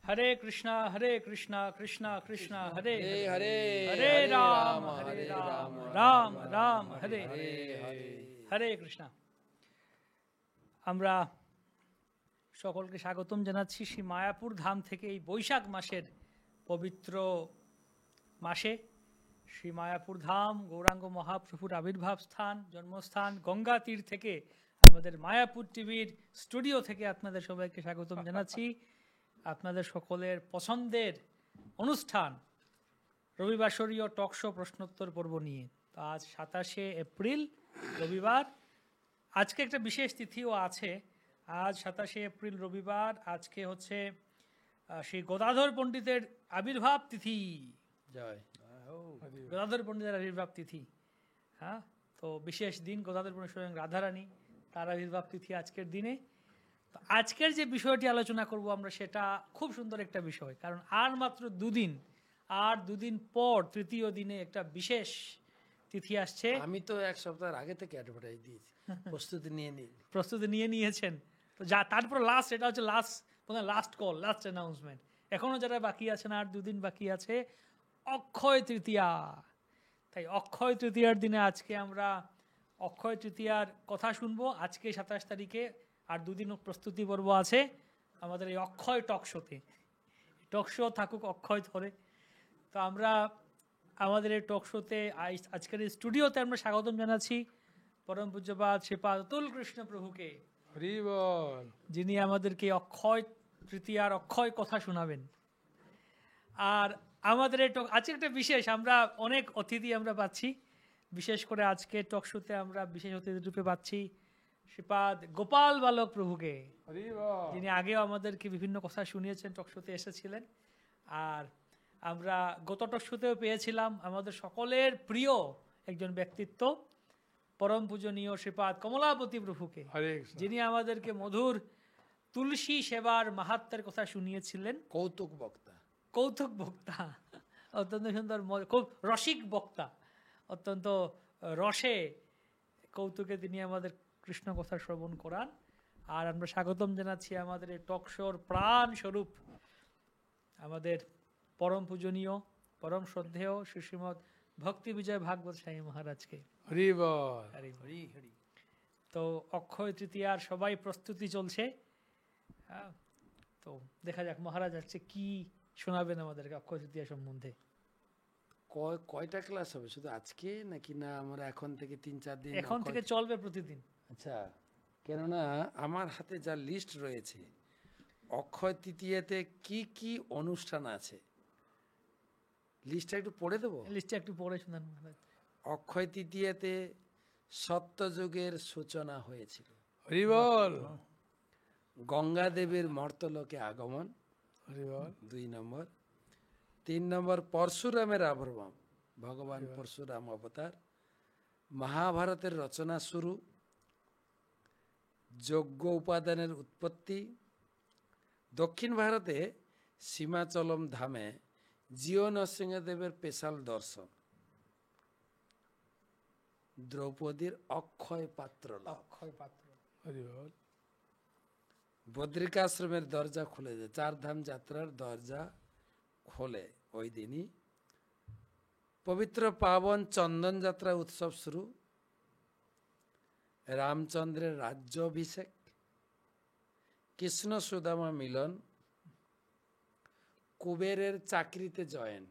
हरे कृष्णा कृष्णा कृष्णा हरे हरे हरे राम राम राम हरे हरे कृष्णा। আমরা সকলকে স্বাগতম জানাচ্ছি শ্রী মায়াপুর ধাম থেকে এই বৈশাখ মাসের পবিত্র মাসে। শ্রী মায়াপুর ধাম গৌরাঙ্গ মহাপ্রভুর আবির্ভাব স্থান, জন্মস্থান, গঙ্গা তীর থেকে আমাদের মায়াপুর টিভির স্টুডিও থেকে আপনাদের সবাইকে স্বাগতম জানাচ্ছি আপনাদের সকলের পছন্দের অনুষ্ঠান রবিবাসরীয় টক শো প্রশ্নোত্তর পর্ব নিয়ে। তো আজ 27শে এপ্রিল রবিবার। আজকে একটা বিশেষ তিথিও আছে। আজ 27শে এপ্রিল রবিবার। আজকে হচ্ছে শ্রী গদাধর পণ্ডিতের আবির্ভাব তিথি। জয় গদাধর পণ্ডিতের আবির্ভাব তিথি। হ্যাঁ, তো বিশেষ দিন। গদাধর পণ্ডিত স্বয়ং রাধারানী, তার আবির্ভাব তিথি আজকের দিনে। তো আজকের যে বিষয়টি আলোচনা করব আমরা, সেটা খুব সুন্দর একটা বিষয়, কারণ আর মাত্র দুদিন, আর দুদিন পর তৃতীয় দিনে একটা বিশেষ তিথি আসছে। আমি তো এক সপ্তাহ আগে থেকে অ্যাডভার্টাইজ দিয়েছি, প্রস্তুতি নিয়ে নিয়েছেন তো যা। তারপর লাস্ট, এটা হচ্ছে লাস্ট কল, লাস্ট অ্যানাউন্সমেন্ট। এখনো যারা বাকি আছেন, আর দুদিন বাকি আছে অক্ষয় তৃতীয়া। তাই অক্ষয় তৃতীয়ার দিনে আজকে আমরা অক্ষয় তৃতীয়ার কথা শুনবো। আজকে 27 তারিখে আর দুদিন প্রস্তুতি পর্ব আছে আমাদের এই অক্ষয় টক শোতে। টক শো থাকুক অক্ষয় ধরে। তো আমরা আমাদের এই টক শোতে আজকের এই স্টুডিওতে আমরা স্বাগতম জানাচ্ছি পরম পূজ্যপাদ শ্রীপাদ অতুল কৃষ্ণ প্রভুকে, যিনি আমাদেরকে অক্ষয় তৃতীয়ার অক্ষয় কথা শোনাবেন। আর আমাদের এই আজকে একটা বিশেষ, আমরা অনেক অতিথি আমরা পাচ্ছি। বিশেষ করে আজকে টক শোতে আমরা বিশেষ অতিথি রূপে পাচ্ছি শ্রীপাদ গোপাল বালক প্রভুকে, যিনি আগেও আমাদেরকে বিভিন্ন কথা শুনিয়েছেন, টক শোতে এসেছিলেন। আর আমরা গত টক শোতেও পেয়েছিলাম আমাদের সকলের প্রিয় একজন ব্যক্তিত্ব, পরম পূজনীয় শ্রীপাদ কমলাপতি প্রভুকে, যিনি আমাদেরকে মধুর তুলসী সেবার মাহাত্ম্যের কথা শুনিয়েছিলেন। কৌতুক বক্তা, অত্যন্ত সুন্দর, খুব রসিক বক্তা, অত্যন্ত রসে কৌতুকে তিনি আমাদের কৃষ্ণ কথা শ্রবণ করান। আর আমরা স্বাগতম জানাচ্ছি আমাদের এই টক শোর প্রাণ স্বরূপ আমাদের পরম পূজনীয়, পরম শ্রদ্ধেয় শ্রীমৎ ভক্তি বিজয় ভাগবত স্বামী মহারাজকে। হরি হরি হরি। তো অক্ষয় তৃতীয়ার সবাই প্রস্তুতি চলছে। হ্যাঁ, তো দেখা যাক মহারাজ আজকে কি শোনাবেন আমাদেরকে অক্ষয় তৃতীয়া সম্বন্ধে। কয়টা ক্লাস হবে শুধু আজকে, নাকি না আমরা এখন থেকে 3-4 দিন এখন থেকে চলবে প্রতিদিন? আচ্ছা, কেননা আমার হাতে যা লিস্ট রয়েছে অক্ষয় তৃতীয়াতে কি কি অনুষ্ঠান আছে, লিস্টটা একটু পড়ে দেবো। লিস্টটা একটু পড়ে শোনান মহারাজ। অক্ষয় তৃতীয়াতে সত্যযুগের সূচনা হয়েছিল। গঙ্গাদেবীর মর্তলোকে আগমন 2 নম্বর। 3 নম্বর পরশুরামের আবির্ভাব, ভগবান পরশুরাম অবতার। মহাভারতের রচনা শুরু, যজ্ঞ উপাদানের উৎপত্তি। দক্ষিণ ভারতে সীমাচলম ধামে জিও নরসিংহদেবের স্পেশাল দর্শন। দ্রৌপদীর অক্ষয় পাত্র, বদ্রিকাশ্রমের দরজা খুলে যায়, 4 ধাম যাত্রার দরজা খোলে ওই দিনই। পবিত্র পাবন চন্দন যাত্রা উৎসব শুরু। রামচন্দ্রের রাজ্যাভিষেক, কৃষ্ণ সুদামা মিলন, কুবেরের চাকরিতে জয়েন।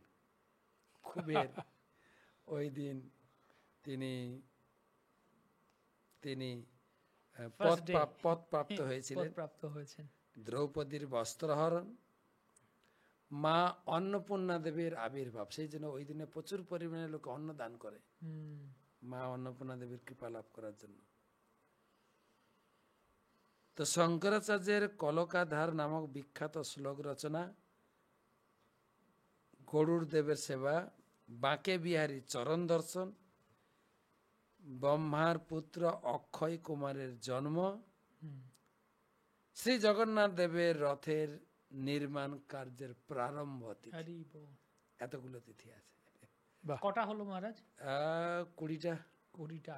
কুবের ওই দিন তিনি পদ প্রাপ্ত হয়েছিলেন। দ্রৌপদীর বস্ত্রহরণ, মা অন্নপূর্ণা দেবীর আবির্ভাব। সেই জন্য ওই দিনে প্রচুর পরিমাণে লোক অন্ন দান করে মা অন্নপূর্ণা দেবীর কৃপা লাভ করার জন্য। তো শঙ্করাচার্যের কলকাধার নামক বিখ্যাত শ্লোক রচনা, গরুড় দেবের সেবা, বাঁকে বিহারী চরণ দর্শন, ব্রহ্মার পুত্র অক্ষয় কুমারের জন্ম, শ্রী জগন্নাথ দেবের রথের নির্মাণ কার্যের প্রারম্ভ তিথি। এতগুলো তিথি আছে। কটা হলো মহারাজ? 20টা।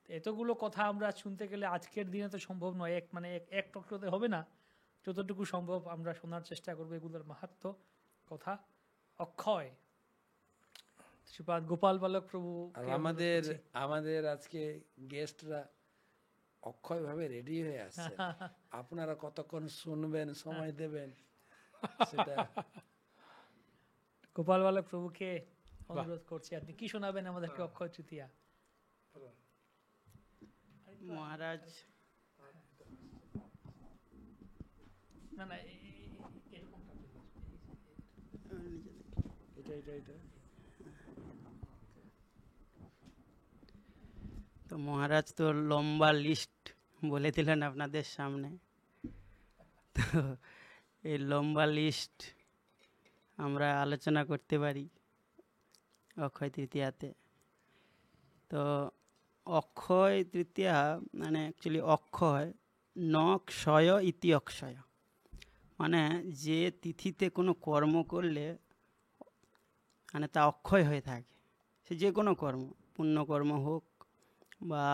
এতগুলো কথা আমরা শুনতে গেলে আজকের দিনে তো সম্ভব নয়, এক টক শোতে হবে না। যতটুকু সম্ভব আমরা শোনার চেষ্টা করবো এগুলোর মাহাত্ম্য কথা। অক্ষয় শ্রীপাদ গোপাল বালক প্রভু, আমাদের আজকে গেস্টরা অক্ষয় ভাবে রেডি হয়ে আসছে, আপনারা কতক্ষণ শুনবেন, সময় দেবেন সেটা। গোপাল বালক প্রভুকে অনুরোধ করছি, আপনি কি শোনাবেন আমাদেরকে অক্ষয় তৃতীয়া? মহারাজ তো মহারাজ তো লম্বা লিস্ট বলে দিলেন আপনাদের সামনে, তো এই লম্বা লিস্ট আমরা আলোচনা করতে পারি অক্ষয় তৃতীয়াতে। তো অক্ষয় তৃতীয়া মানে অ্যাকচুয়ালি অক্ষয় নক্ষয় ইতি অক্ষয়, মানে যে তিথিতে কোনো কর্ম করলে মানে তা অক্ষয় হয়ে থাকে, সে যে কোনো কর্ম, পুণ্যকর্ম হোক বা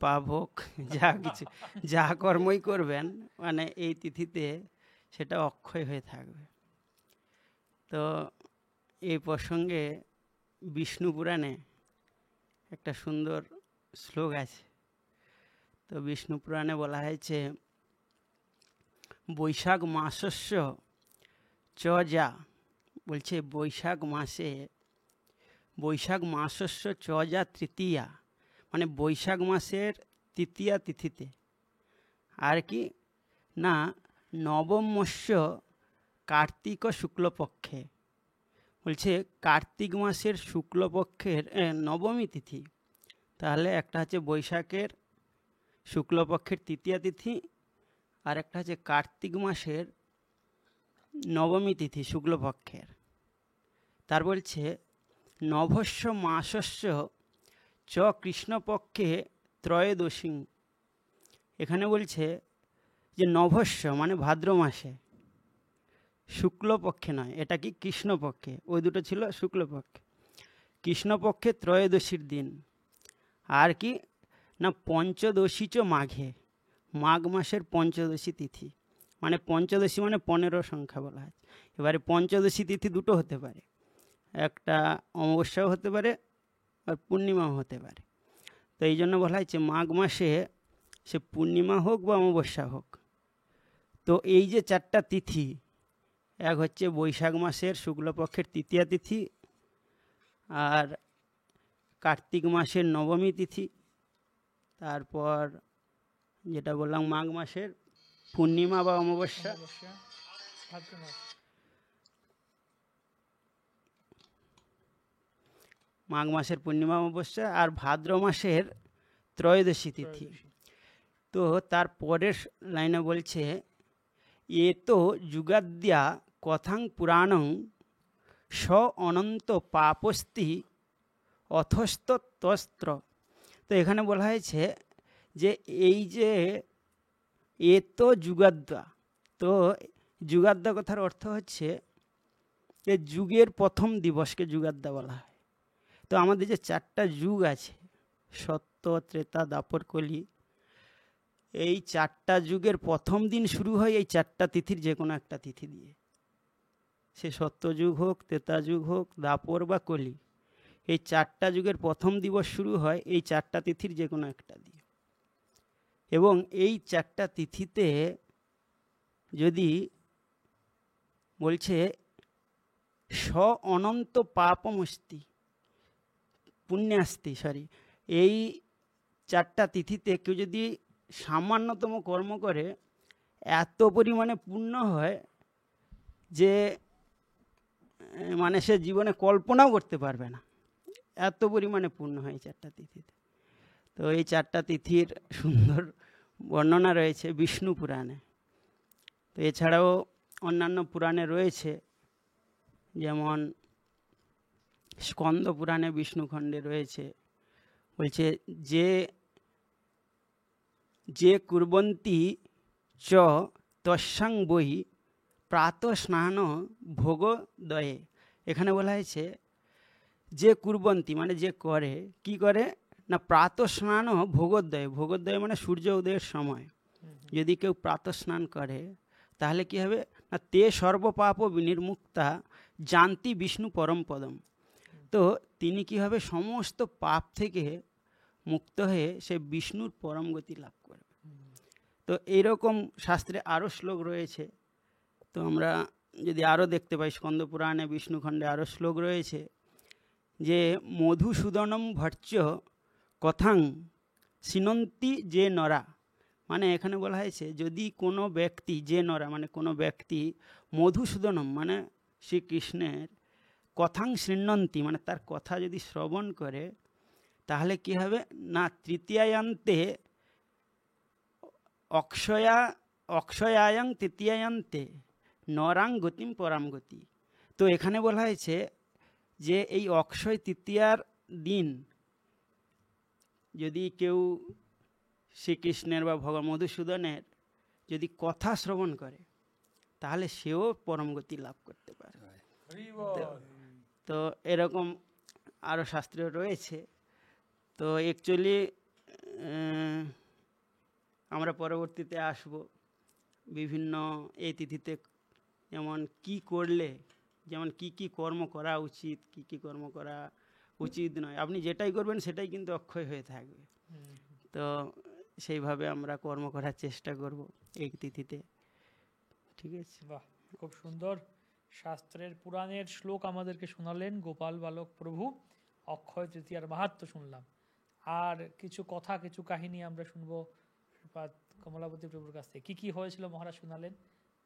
পাপ হোক, যা কিছু যা কর্মই করবেন মানে এই তিথিতে সেটা অক্ষয় হয়ে থাকবে। তো এই প্রসঙ্গে বিষ্ণু পুরাণে একটা সুন্দর শ্লোক আছে। তো বিষ্ণু পুরাণে বলা হয়েছে, বৈশাখ মাসস্য চ যা, বলছে বৈশাখ মাসস্য চ যা তৃতীয়া, মানে বৈশাখ মাসের তৃতীয়া তিথিতে, আর কি না নবমস্য কার্তিক শুক্লপক্ষে, বলছে কার্তিক মাসের শুক্লপক্ষের নবমী তিথি। তাহলে একটা হচ্ছে বৈশাখের শুক্লপক্ষের তৃতীয়া তিথি, আর একটা হচ্ছে কার্তিক মাসের নবমী তিথি শুক্লপক্ষের। তার বলছে নভস্য মাসস্য চ কৃষ্ণপক্ষে ত্রয়োদশী, এখানে বলছে যে নভস্য মানে ভাদ্র মাসে, শুক্লপক্ষে নয়, এটা কি কৃষ্ণপক্ষে, ওই দুটো ছিল শুক্লপক্ষে, কৃষ্ণপক্ষে ত্রয়োদশীর দিন। আর কি না পঞ্চদশী চ মাঘে, মাঘ মাসের পঞ্চদশী তিথি, মানে পঞ্চদশী মানে 15 সংখ্যা বলা হয়। এবারে পঞ্চদশী তিথি দুটো হতে পারে, একটা অমাবস্যাও হতে পারে আর পূর্ণিমাও হতে পারে। তো এই জন্য বলা হয়েছে মাঘ মাসে সে পূর্ণিমা হোক বা অমাবস্যা হোক। তো এই যে 4টা তিথি, এক হচ্ছে বৈশাখ মাসের শুক্লপক্ষের তৃতীয়া তিথি, আর কার্তিক মাসের নবমী তিথি, তারপর যেটা বললাম মাঘ মাসের পূর্ণিমা বা অমাবস্যা, মাঘ মাসের পূর্ণিমা অমাবস্যা, আর ভাদ্র মাসের ত্রয়োদশী তিথি। তো তার পরের লাইনে বলছে এ তো যুগাদ্যা কথাং পুরাণং স অনন্ত পাপস্তি অথস্তস্ত্র। তো এখানে বলা হয়েছে যে এই যে এ তো যুগাদ্যা, তো যুগাদ্যা কথার অর্থ হচ্ছে যে যুগের প্রথম দিবসকে যুগাদ্যা বলা হয়। তো আমাদের যে 4টা যুগ আছে, সত্য ত্রেতা দাপর কলি, এই 4টা যুগের প্রথম দিন শুরু হয় এই 4টা তিথির যে কোনো একটা তিথি দিয়ে, সে সত্য যুগ হোক, ত্রেতা যুগ হোক, দাপর বা কলি, এই 4টা যুগের প্রথম দিবস শুরু হয় এই 4টা তিথির যে কোনো একটা দিয়ে। এবং এই 4টা তিথিতে যদি বলছে স অনন্ত পাপমস্তি পুণ্যাস্তি, এই 4টা তিথিতে কেউ যদি সামান্যতম কর্ম করে এত পরিমাণে পুণ্য হয় যে মানে সে জীবনে কল্পনাও করতে পারবে না, এত পরিমাণে পুণ্য হয় এই 4টা তিথিতে। তো এই 4টা তিথির সুন্দর বর্ণনা রয়েছে বিষ্ণু পুরাণে। তো এছাড়াও অন্যান্য পুরাণে রয়েছে, যেমন স্কন্দ পুরাণে বিষ্ণুখণ্ডে রয়েছে, বলছে যে কুর্বন্তি চ তস্যাং বই প্রাত স্নান ভোগদয়ে। এখানে বলা হয়েছে যে কুর্বন্তি মানে যে করে, কি করে না প্রাত স্নান ভোগোদয়, ভোগোদয় মানে সূর্য উদয়ের সময় যদি কেউ প্রাত স্নান করে তাহলে কি হবে না, তে সর্বপাপ বিনির্মুক্তা জানতি বিষ্ণু পরম পদম। তো তিনি কি হবে, সমস্ত পাপ থেকে মুক্ত হয়ে সে বিষ্ণুর পরম গতি লাভ করবে। তো এইরকম শাস্ত্রে আরও শ্লোক রয়েছে। তো আমরা যদি আরও দেখতে পাই, স্কন্দ পুরাণে বিষ্ণুখণ্ডে আরও শ্লোক রয়েছে যে মধুসূদনম ভর্চ্য কথাং সিনন্তি যে নরা, মানে এখানে বলা হয়েছে যদি কোনো ব্যক্তি, যে নরা মানে কোনো ব্যক্তি, মধুসূদনম মানে শ্রীকৃষ্ণের কথাং শৃণ্বন্তি মানে তার কথা যদি শ্রবণ করে, তাহলে কি হবে না, তৃতীয়ায়ান্তে অক্ষয়ায়াং তৃতীয়ায়ান্তে নরাং গতিম পরাম গতি। তো এখানে বলা হয়েছে যে এই অক্ষয় তৃতীয়ার দিন যদি কেউ শ্রীকৃষ্ণের বা ভগবান মধুসূদনের যদি কথা শ্রবণ করে, তাহলে সেও পরম গতি লাভ করতে পারে। তো এরকম আরও শাস্ত্র রয়েছে। তো অ্যাকচুয়ালি আমরা পরবর্তীতে আসব বিভিন্ন এই তিথিতে, যেমন কি করলে, যেমন কি কি কর্ম করা উচিত, কি কি কর্ম করা উচিত নয়। আপনি যেটাই করবেন সেটাই কিন্তু অক্ষয় হয়ে থাকবে। তো সেইভাবে আমরা কর্ম করার চেষ্টা করব এই তিথিতে। ঠিক আছে, বাহ, খুব সুন্দর শাস্ত্রের পুরাণের শ্লোক আমাদেরকে শোনালেন গোপাল বালক প্রভু। অক্ষয় তৃতীয়ার মাহাত্ম্য শুনলাম, আর কিছু কথা, কিছু কাহিনী আমরা শুনবো কমলাপতি প্রভুর কাছ থেকে। কি হয়েছিল মহারাজ শোনালেন,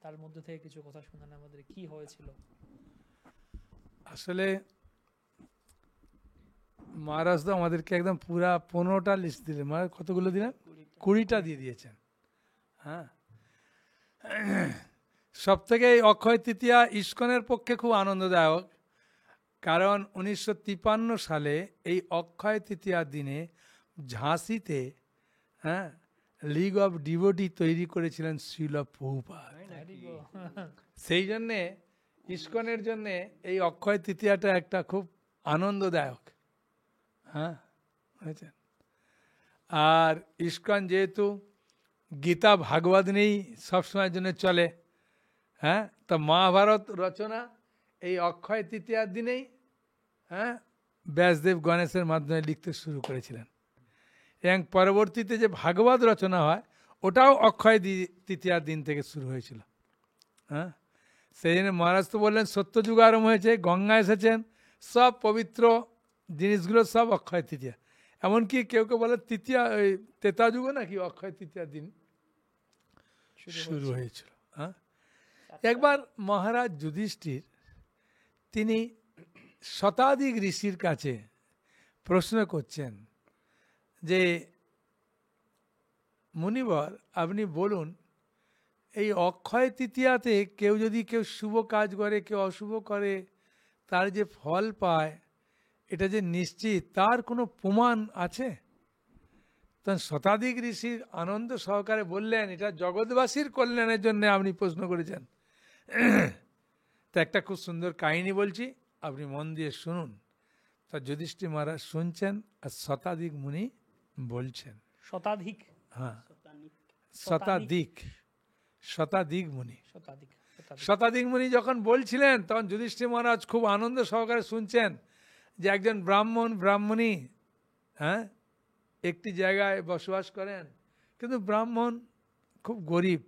তার মধ্যে থেকে কিছু কথা শোনান আমাদের, কি হয়েছিল। আসলে মহারাজ তো আমাদেরকে একদম পুরা 15টা লিস্ট দিলেন। মহারাজ কতগুলো দিলেন? 20টা দিয়ে দিয়েছেন। হ্যাঁ, সব থেকে এই অক্ষয় তৃতীয়া ইস্কনের পক্ষে খুব আনন্দদায়ক, কারণ 1953 সালে এই অক্ষয় তৃতীয়ার দিনে ঝাঁসিতে লিগ অফ ডিভোটি তৈরি করেছিলেন শ্রীল প্রভুপাদ। সেই জন্যে ইস্কনের জন্যে এই অক্ষয় তৃতীয়াটা একটা খুব আনন্দদায়ক। হ্যাঁ, হয়েছে। আর ইস্কন যেহেতু গীতা ভাগবত নিয়েই সবসময়ের জন্য চলে, হ্যাঁ, তো মহাভারত রচনা এই অক্ষয় তৃতীয়ার দিনেই ব্যাসদেব গণেশের মাধ্যমে লিখতে শুরু করেছিলেন, এবং পরবর্তীতে যে ভাগবত রচনা হয় ওটাও অক্ষয় তৃতীয়ার দিন থেকে শুরু হয়েছিল। হ্যাঁ, সেই জন্য মহারাজ তো বললেন সত্যযুগ আরম্ভ হয়েছে, গঙ্গা এসেছেন, সব পবিত্র জিনিসগুলো সব অক্ষয় তৃতীয়া। এমনকি কেউ কেউ বলে তৃতীয়া, ওই তেতা যুগও নাকি অক্ষয় তৃতীয়ার দিন শুরু হয়েছিল। হ্যাঁ, একবার মহারাজ যুধিষ্ঠির তিনি শতাধিক ঋষির কাছে প্রশ্ন করছেন যে মুনিবর আপনি বলুন, এই অক্ষয় তৃতীয়াতে কেউ যদি শুভ কাজ করে, কেউ অশুভ করে, তার যে ফল পায় এটা যে নিশ্চিত, তার কোনো প্রমাণ আছে? তখন শতাধিক ঋষির আনন্দ সহকারে বললেন, এটা জগৎবাসীর কল্যাণের জন্য আপনি প্রশ্ন করেছেন। তা একটা খুব সুন্দর কাহিনী বলছি, আপনি মন দিয়ে শুনুন। তা যুধিষ্ঠির মহারাজ শুনছেন, আর শতাধিক মুনি বলছেন। শতাধিক? হ্যাঁ, শতাধিক মুনি। শতাধিক মুনি যখন বলছিলেন, তখন যুধিষ্ঠির মহারাজ খুব আনন্দ সহকারে শুনছেন যে একজন ব্রাহ্মণী একটি জায়গায় বসবাস করেন, কিন্তু ব্রাহ্মণ খুব গরিব,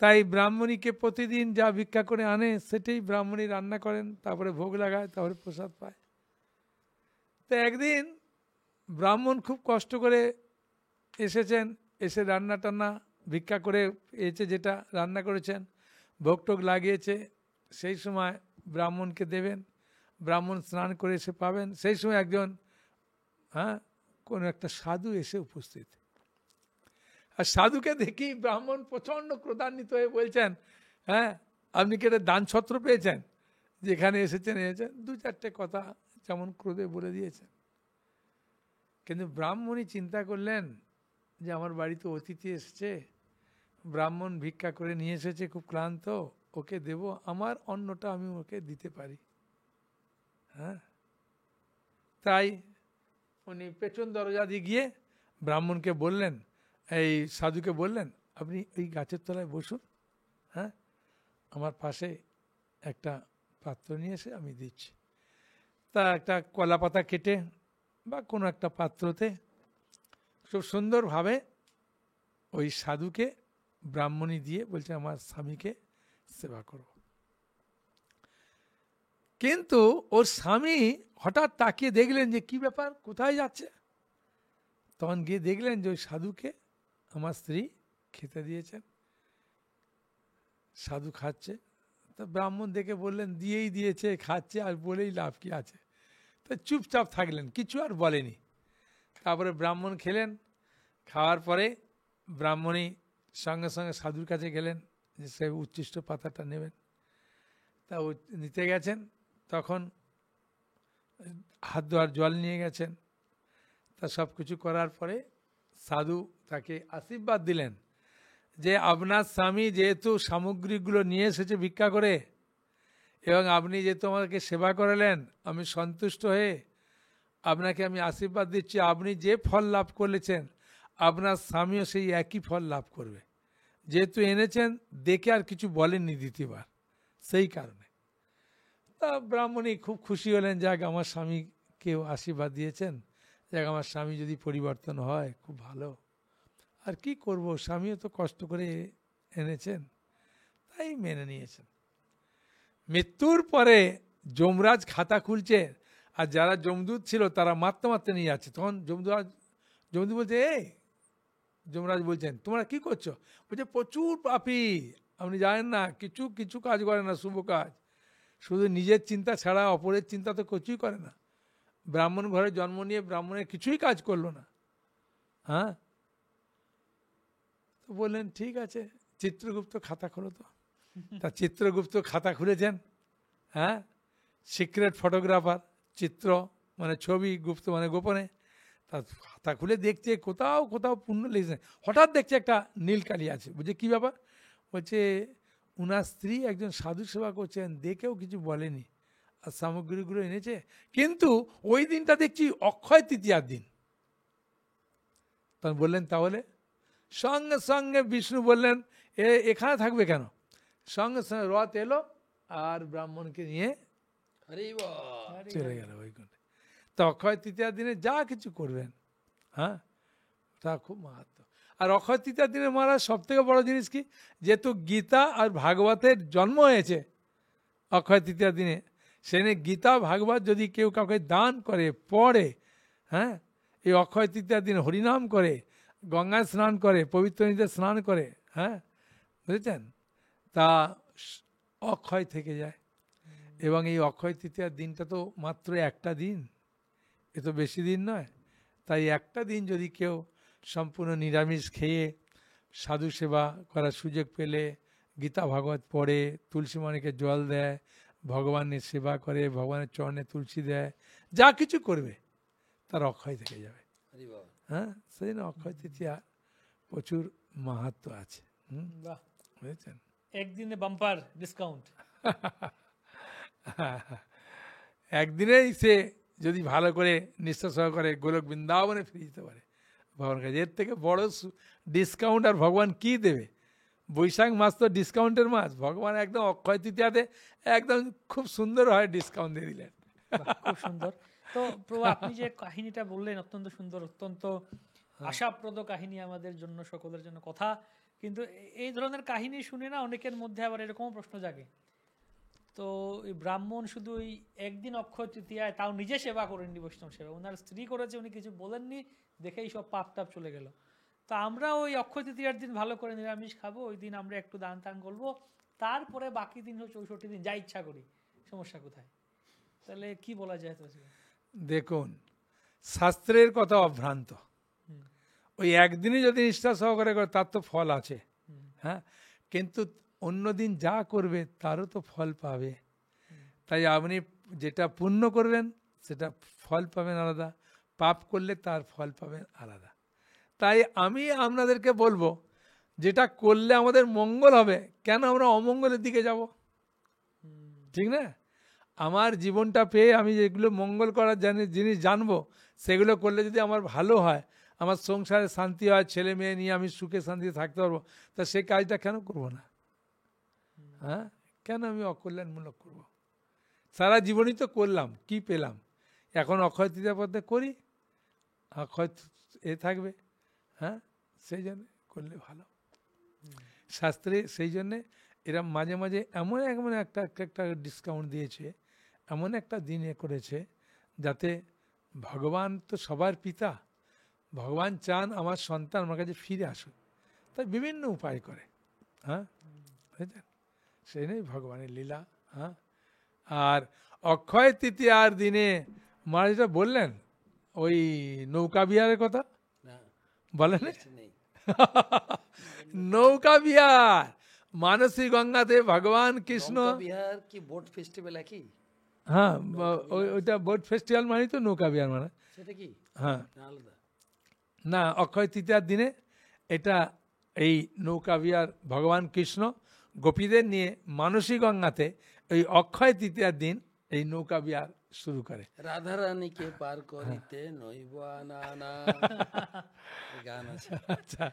তাই ব্রাহ্মণীকে প্রতিদিন যা ভিক্ষা করে আনে সেটাই ব্রাহ্মণী রান্না করেন, তারপরে ভোগ লাগায়, তারপরে প্রসাদ পায়। তো একদিন ব্রাহ্মণ খুব কষ্ট করে এসেছেন, এসে রান্না টান্না ভিক্ষা করে এসে যেটা রান্না করেছেন ভোগ টোগ লাগিয়েছে, সেই সময় ব্রাহ্মণকে দেবেন, ব্রাহ্মণ স্নান করে এসে পাবেন, সেই সময় একজন কোনো একটা সাধু এসে উপস্থিত। আর সাধুকে দেখি ব্রাহ্মণ প্রচণ্ড ক্রোধান্বিত হয়ে বলছেন, হ্যাঁ আপনি কি এটা দান ছত্র পেয়েছেন যেখানে এসেছেন? দু চারটে কথা যেমন ক্রোধে বলে দিয়েছেন। কিন্তু ব্রাহ্মণই চিন্তা করলেন যে আমার বাড়িতে অতিথি এসেছে, ব্রাহ্মণ ভিক্ষা করে নিয়ে এসেছে, খুব ক্লান্ত, ওকে দেব, আমার অন্নটা আমি ওকে দিতে পারি। হ্যাঁ, তাই উনি পেছন দরজা দিয়ে গিয়ে ব্রাহ্মণকে বললেন, এই সাধুকে বললেন, আপনি ওই গাছের তলায় বসুন, আমার পাশে একটা পাত্র নিয়ে এসে আমি দিচ্ছি। তা একটা কলা পাতা কেটে বা কোনো একটা পাত্রতে খুব সুন্দরভাবে ওই সাধুকে ব্রাহ্মণী দিয়ে বলছে আমার স্বামীকে সেবা করো। কিন্তু ওর স্বামী হঠাৎ তাকিয়ে দেখলেন যে কি ব্যাপার, কোথায় যাচ্ছে। তখন গিয়ে দেখলেন যে ওই সাধুকে আমার স্ত্রী খেতে দিয়েছেন, সাধু খাচ্ছে। তো ব্রাহ্মণ দেখে বললেন দিয়েই দিয়েছে, খাচ্ছে, আর বলেই লাভ কি আছে। তো চুপচাপ থাকলেন, কিছু আর বলেনি। তারপরে ব্রাহ্মণ খেলেন, খাওয়ার পরে ব্রাহ্মণী সঙ্গে সঙ্গে সাধুর কাছে গেলেন যে সে উচ্ছিষ্ট পাতাটা নেবেন। তা নিতে গেছেন, তখন হাত ধোয়ার জল নিয়ে গেছেন। তা সব কিছু করার পরে সাধু তাকে আশীর্বাদ দিলেন যে আপনার স্বামী যেহেতু সামগ্রীগুলো নিয়ে এসেছে ভিক্ষা করে, এবং আপনি যেহেতু আমাকে সেবা করালেন, আমি সন্তুষ্ট হয়ে আপনাকে আমি আশীর্বাদ দিচ্ছি, আপনি যে ফল লাভ করেছেন আপনার স্বামীও সেই একই ফল লাভ করবে। যেহেতু এনেছেন দেখে আর কিছু বলেননি দ্বিতীয়বার, সেই কারণে। তা ব্রাহ্মণী খুব খুশি হলেন, যাক আমার স্বামীকেও আশীর্বাদ দিয়েছেন, যাক আমার স্বামী যদি পরিবর্তন হয় খুব ভালো। আর কি করব, স্বামীও তো কষ্ট করে এনেছেন, তাই মেনে নিয়েছেন। মৃত্যুর পরে যমরাজ খাতা খুলছে, আর যারা যমদূত ছিল তারা মারতে মারতে নিয়ে যাচ্ছে। তখন যমদূত বলছে, এই যমরাজ বলছেন তোমরা কি করছো? বলছে প্রচুর পাপী, আপনি জানেন না, কিছু কাজ করে না শুভ কাজ, শুধু নিজের চিন্তা ছাড়া অপরের চিন্তা তো কিছুই করে না। ব্রাহ্মণ ঘরে জন্ম নিয়ে ব্রাহ্মণের কিছুই কাজ করলো না। হ্যাঁ, তো বললেন ঠিক আছে, চিত্রগুপ্ত খাতা খোলো তো। তা চিত্রগুপ্ত খাতা খুলেছেন। হ্যাঁ, সিক্রেট ফটোগ্রাফার, চিত্র মানে ছবি, গুপ্ত মানে গোপনে। তা খাতা খুলে দেখছে কোথাও কোথাও পূর্ণ লিখছে। হঠাৎ দেখছে একটা নীলকালি আছে। বলছে কি ব্যাপার? বলছে উনার স্ত্রী একজন সাধু সেবা করছেন, দেখেও কিছু বলেনি, আর সামগ্রীগুলো এনেছে। কিন্তু ওই দিনটা দেখছি অক্ষয় তৃতীয়ার দিন। তখন বললেন তাহলে? সঙ্গে সঙ্গে বিষ্ণু বললেন এখানে থাকবে কেন? সঙ্গে সঙ্গে রথ এলো আর ব্রাহ্মণকে নিয়ে চলে গেল ওইখানে। তো অক্ষয় তৃতীয়ার দিনে যা কিছু করবেন, হ্যাঁ, তা খুব মাহাত্ম। আর অক্ষয় তৃতীয়ার দিনে মহারাজ সব থেকে বড় জিনিস কি, যেহেতু গীতা আর ভাগবতের জন্ম হয়েছে অক্ষয় তৃতীয়ার দিনে, সেখানে গীতা ভাগবত যদি কেউ কাউকে দান করে, পড়ে, হ্যাঁ, এই অক্ষয় তৃতীয়ার দিনে হরিনাম করে, গঙ্গায় স্নান করে, পবিত্র নদীতে স্নান করে, হ্যাঁ, বুঝেছেন, তা অক্ষয় থেকে যায়। এবং এই অক্ষয় তৃতীয়ার দিনটা তো মাত্র একটা দিন, এ তো বেশি দিন নয়। তাই একটা দিন যদি কেউ সম্পূর্ণ নিরামিষ খেয়ে সাধু সেবা করার সুযোগ পেলে, গীতা ভাগবত পড়ে, তুলসী মানিকে জল দেয়, ভগবানের সেবা করে, ভগবানের চরণে তুলসী দেয়, যা কিছু করবে তার অক্ষয় থেকে যাবে। হ্যাঁ, সেই জন্য অক্ষয় তৃতীয়া প্রচুর মাহাত্ম আছে। বুঝেছেন? একদিনে বাম্পার ডিসকাউন্ট। একদিনেই সে যদি ভালো করে নিষ্ঠা সহকারে গোলক বৃন্দাবনে ফিরে যেতে পারে ভগবানের কাছে, এর থেকে বড় ডিসকাউন্ট আর ভগবান কি দেবে? বৈশাখ মাস তো ডিসকাউন্টের মাস, ভগবান একদম অক্ষয় তৃতীয়াতে একদম খুব সুন্দর হয় ডিসকাউন্ট দিয়ে দিলেন। খুব সুন্দর। তো প্রভু আপনি যে কাহিনীটা বললেন অত্যন্ত সুন্দর, অত্যন্ত আশাপ্রদ কাহিনী আমাদের জন্য, সকলের জন্য কথা। কিন্তু এই ধরনের কাহিনী শুনে না অনেকের মধ্যে আবার এরকম প্রশ্ন জাগে, তো এই ব্রাহ্মণ শুধু ওই একদিন অক্ষয় তৃতীয়ায়, তাও নিজে সেবা করেননি, বৈষ্ণব সেবা ওনার স্ত্রী করেছে, উনি কিছু বলেননি, দেখেই সব পাপ টাপ চলে গেল। তো আমরা ওই অক্ষয় তৃতীয়ার দিন ভালো করে নিরামিষ খাবো, ওই দিন আমরা একটু দান টান করবো, তারপরে বাকি দিন 64 দিন যা ইচ্ছা করি, সমস্যা কোথায়? তাহলে কি বলা যায়? তো দেখুন, শাস্ত্রের কথা অভ্রান্ত। ওই একদিনই যদি নিষ্ঠা সহকারে করে তার তো ফল আছে, হ্যাঁ, কিন্তু অন্যদিন যা করবে তারও তো ফল পাবে। তাই আপনি যেটা পুণ্য করবেন সেটা ফল পাবেন আলাদা, পাপ করলে তার ফল পাবেন আলাদা। তাই আমি আপনাদেরকে বলবো, যেটা করলে আমাদের মঙ্গল হবে, কেন আমরা অমঙ্গলের দিকে যাব? ঠিক না? আমার জীবনটা পেয়ে আমি যেগুলো মঙ্গল করার জিনিস জানবো, সেগুলো করলে যদি আমার ভালো হয়, আমার সংসারে শান্তি হয়, ছেলে মেয়ে নিয়ে আমি সুখে শান্তিতে থাকতে পারবো, তা সেই কাজটা কেন করবো না? হ্যাঁ, কেন আমি অকল্যাণমূলক করব? সারা জীবনই তো করলাম, কি পেলাম? এখন অক্ষয় তৃতীয়া পথে করি, অক্ষয় থাকবে। হ্যাঁ, সেই জন্য করলে ভালো। শাস্ত্রে সেই জন্যে এরা মাঝে মাঝে এমন একটা ডিসকাউন্ট দিয়েছে, এমন একটা দিন করেছে যাতে ভগবান তো সবার পিতা, ভগবান চান আমার সন্তান আমার কাছে ফিরে আসুক, তাই বিভিন্ন উপায় করে। হ্যাঁ, বুঝলেন? সেই নেই ভগবানের লীলা। হ্যাঁ, আর অক্ষয় তৃতীয়ার দিনে মহারাজ যেটা বললেন ওই নৌকা বিহারের কথা বলেন, নৌকা বিহার মানসী গঙ্গাতে ভগবান কৃষ্ণ, বিহার কি বোট ফেস্টিভ্যাল একই? হ্যাঁ, ওইটা বোট ফেস্টিভ্যাল মানে তো নৌকা বিহার মানে সেটা কি? হ্যাঁ, আলাদা না, অক্ষয় তৃতীয়ার দিনে এটা এই নৌকা বিহার ভগবান কৃষ্ণ গোপীদের নিয়ে মানসী গঙ্গাতে এই অক্ষয় তৃতীয়ার দিন এই নৌকা বিহার শুরু করে। রাধারানীকে পার করিতে নৈব আনা গান আছে। আচ্ছা,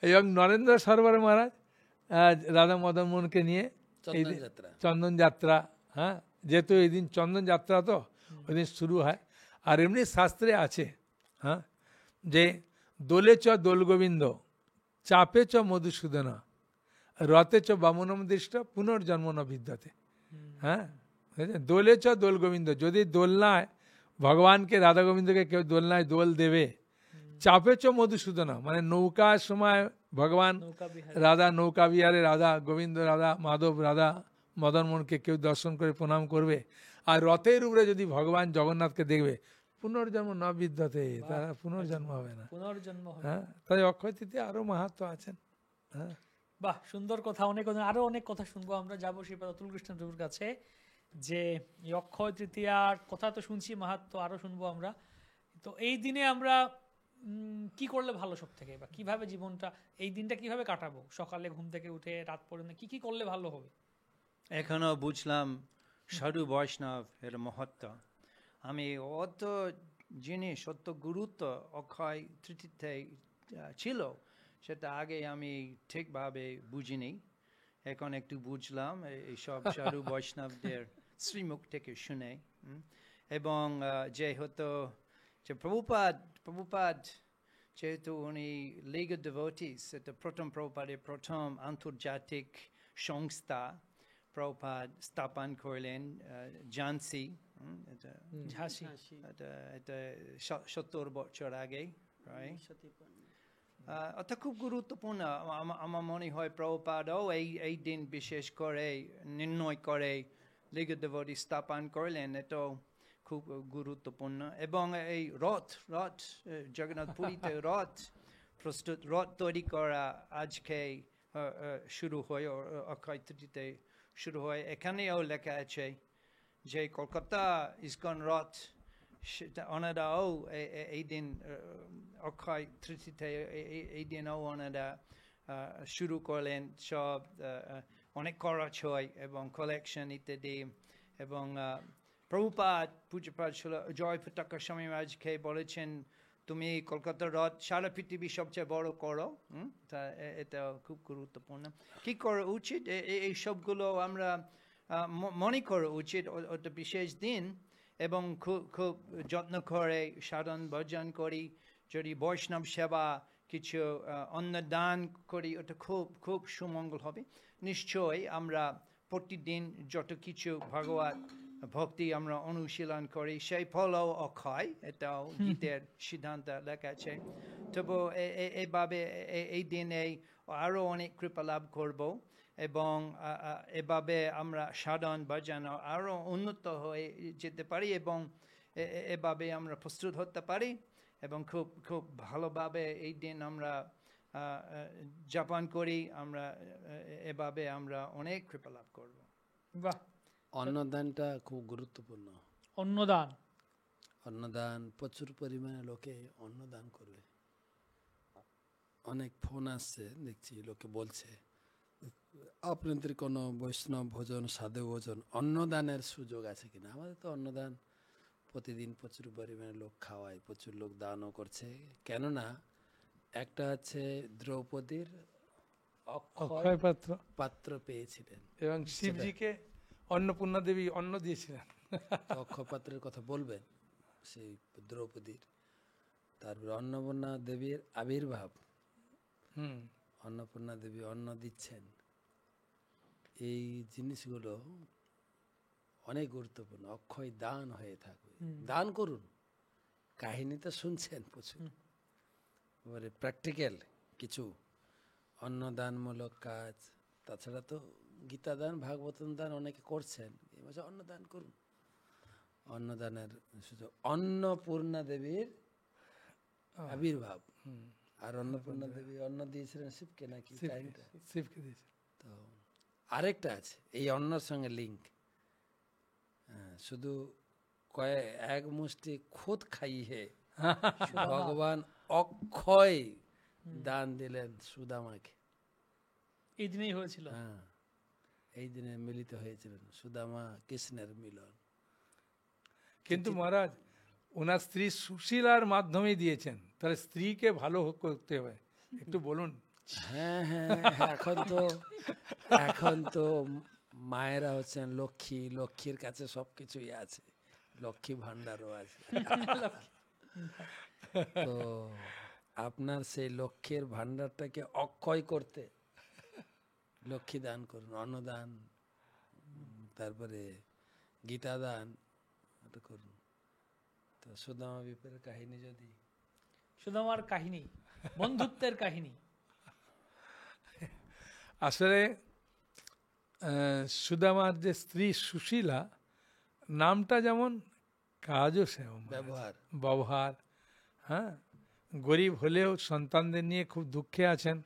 এবং নরেন্দ্র সরোবর মহারাজ রাধা মদন মোহনকে নিয়ে চন্দন যাত্রা, হ্যাঁ, যেহেতু এই দিন চন্দন যাত্রা তো ওই দিন শুরু হয়। আর এমনি শাস্ত্রে আছে, হ্যাঁ, যে দোলে চ দোল গোবিন্দ, চাপে চ মধুসূদন, রথে চ বামনম দৃষ্ট, পুনর্জন্ম ন বিদ্যতে। হ্যাঁ, দোলে চ দোল গোবিন্দ, যদি দোলনায় ভগবানকে রাধা গোবিন্দকে কেউ দোলনায় দোল দেবে, চাপে চ মধুসূদন মানে নৌকার সময় ভগবান রাধা নৌকা বিহারে রাধা গোবিন্দ রাধা মাধব রাধা মদন মোহনকে কেউ দর্শন করে প্রণাম করবে, আর রথের উপরে যদি ভগবান জগন্নাথকে দেখবে, পুনর্জন্ম ন বিদ্যতে, তারা পুনর্জন্ম হবে না। হ্যাঁ, তাই অক্ষয় তৃতীয়া আরো মাহাত্ম আছেন। হ্যাঁ, বাহ, সুন্দর কথা। আরো অনেক কথা শুনবো আমরা, যাবো শ্রীপাদ অতুল কৃষ্ণ প্রভুর কাছে, যে এই অক্ষয় তৃতীয়ার কথা তো শুনছি, মাহাত্ম আরো শুনবো আমরা। তো এই দিনে আমরা কি করলে ভালো সব থেকে, বা কিভাবে জীবনটা এই দিনটা কিভাবে কাটাবো, সকালে ঘুম থেকে উঠে রাত পর্যন্ত কি কি করলে ভালো হবে? এখনো বুঝলাম সাধু বৈষ্ণব এর মহত্ব। আমি অত জিনিস, অত গুরুত্ব অক্ষয় তৃতীয়াতে ছিল, সেটা আগে আমি ঠিকভাবে বুঝিনি, এখন একটু বুঝলাম এইসব সাধু বৈষ্ণবদের শ্রীমুখ থেকে শুনে। এবং যেহেতু যে প্রভুপাদ যেহেতু উনি লিগ অফ ডিভোটিস, এটা প্রভুপাদের প্রথম আন্তর্জাতিক সংস্থা প্রভুপাদ স্থাপন করলেন ঝাঁসি, এটা 70 বছর আগে। এটা খুব গুরুত্বপূর্ণ। আমার মনে হয় প্রভুপাদও এই দিন বিশেষ করে নির্ণয় করে লিগ অফ ডিভোটিস স্থাপন করলেন, এটা খুব গুরুত্বপূর্ণ। এবং এই রথ জগন্নাথ পুরীতে রথ তৈরি করা আজকে শুরু হয়, অক্ষয় তৃতীয়াতে শুরু হয়। এখানেও লেখা আছে যে কলকাতা ইস্কন রথ ওনারাও এই দিন অক্ষয় তৃতীয়াতে এই দিনও ওনারা শুরু করলেন, সব অনেক খরচ হয় এবং কালেকশন ইত্যাদি। এবং প্রভুপাদ পূজ্যপাদ জয় পতাকা স্বামী মহারাজকে বলেছেন, তুমি কলকাতার রথ সারা পৃথিবী সবচেয়ে বড় করো। তা এটা খুব গুরুত্বপূর্ণ। কি করা উচিত? এই সবগুলো আমরা মনে করা উচিত ওটা বিশেষ দিন, এবং খুব যত্ন করে সাধন ভজন করি। যদি বৈষ্ণব সেবা কিছু অন্নদান করি, ওটা খুব সুমঙ্গল হবে। নিশ্চয়ই আমরা প্রতিদিন যত কিছু ভগবত ভক্তি আমরা অনুশীলন করি, সেই ফলও অক্ষয়, এটাও গীতের সিদ্ধান্ত লেখা আছে। তবু এইভাবে এই দিনে আরও অনেক কৃপা লাভ করব, এবং এভাবে আমরা সাধন ভজন আরও উন্নত হয়ে যেতে পারি, এবং এভাবে আমরা প্রস্তুত হতে পারি, এবং খুব ভালোভাবে এই দিন আমরা যাপন করি। আমরা এভাবে আমরা অনেক কৃপা লাভ করব। বাহ, অন্নদানটা খুব গুরুত্বপূর্ণ। অন্নদান প্রচুর পরিমাণে লোকে অন্নদান করবে। অনেক ফোন আসছে, দেখছি লোকে বলছে আপনাদের কোনো বৈষ্ণব ভোজন সাধু ভোজন অন্নদানের সুযোগ আছে কিনা। আমাদের তো অন্নদান প্রতিদিন প্রচুর পরিমাণে লোক খাওয়ায়, প্রচুর লোক দানও করছে। কেননা একটা হচ্ছে দ্রৌপদীর অক্ষয় পাত্র পাত্র পেয়েছিলেন এবং শিবজিকে অন্নপূর্ণা দেবী অন্ন দিয়েছিলেন। অক্ষয় পাত্রের কথা বলবেন সেই দ্রৌপদীর। তারপরে অন্নপূর্ণা দেবীর আবির্ভাব, অন্নপূর্ণা দেবী অন্ন দিচ্ছেন, এই জিনিসগুলো অনেক গুরুত্বপূর্ণ। অক্ষয় দান হয়ে থাকবে, দান করুন। কাহিনী তো শুনছেন প্রচুর, এবারে প্র্যাকটিক্যাল কিছু অন্নদানমূলক কাজ। তাছাড়া তো গীতা দান, ভাগবতম দান অনেকে করছেন, এই মাসে অন্নদান করুন। অন্নদানের সুযোগ, অন্নপূর্ণা দেবীর আবির্ভাব। আর অন্নপূর্ণা দেবী অন্ন দিয়েছিলেন শিবকে নাকি? শিবকে দিয়েছে। তো আরেকটা আছে এই অন্নর সঙ্গে লিঙ্ক, শুধু এক মুষ্টি খুদ খাইয়ে ভগবান অক্ষয় দান দিলেন সুদামাকে। এই দিনেই হয়েছিল। হ্যাঁ, এই দিনে মিলিত হয়েছিলেন সুদামা কৃষ্ণের মিলন। কিন্তু মহারাজ ওনার স্ত্রী সুশীলার মাধ্যমে দিয়েছেন, তাহলে স্ত্রীকে ভালো করতে হবে, একটু বলুন। হ্যাঁ হ্যাঁ, এখন তো মায়েরা হচ্ছেন লক্ষ্মী, লক্ষ্মীর কাছে সবকিছুই আছে, লক্ষ্মী ভান্ডারও আছে। তো আপনার সেই লক্ষ্মীর ভান্ডারটাকে অক্ষয় করতে লক্ষ্মী দান করুন, অন্নদান, তারপরে গীতা দান করুন। তো সুদামা বিপের কাহিনী, যদি সুদামার কাহিনী বন্ধুত্বের কাহিনী। আসলে সুদামার যে স্ত্রী সুশীলা নামটা যেমন, কাজও সেরকম, ব্যবহার। হ্যাঁ, গরিব হলেও সন্তানদের নিয়ে খুব দুঃখে আছেন।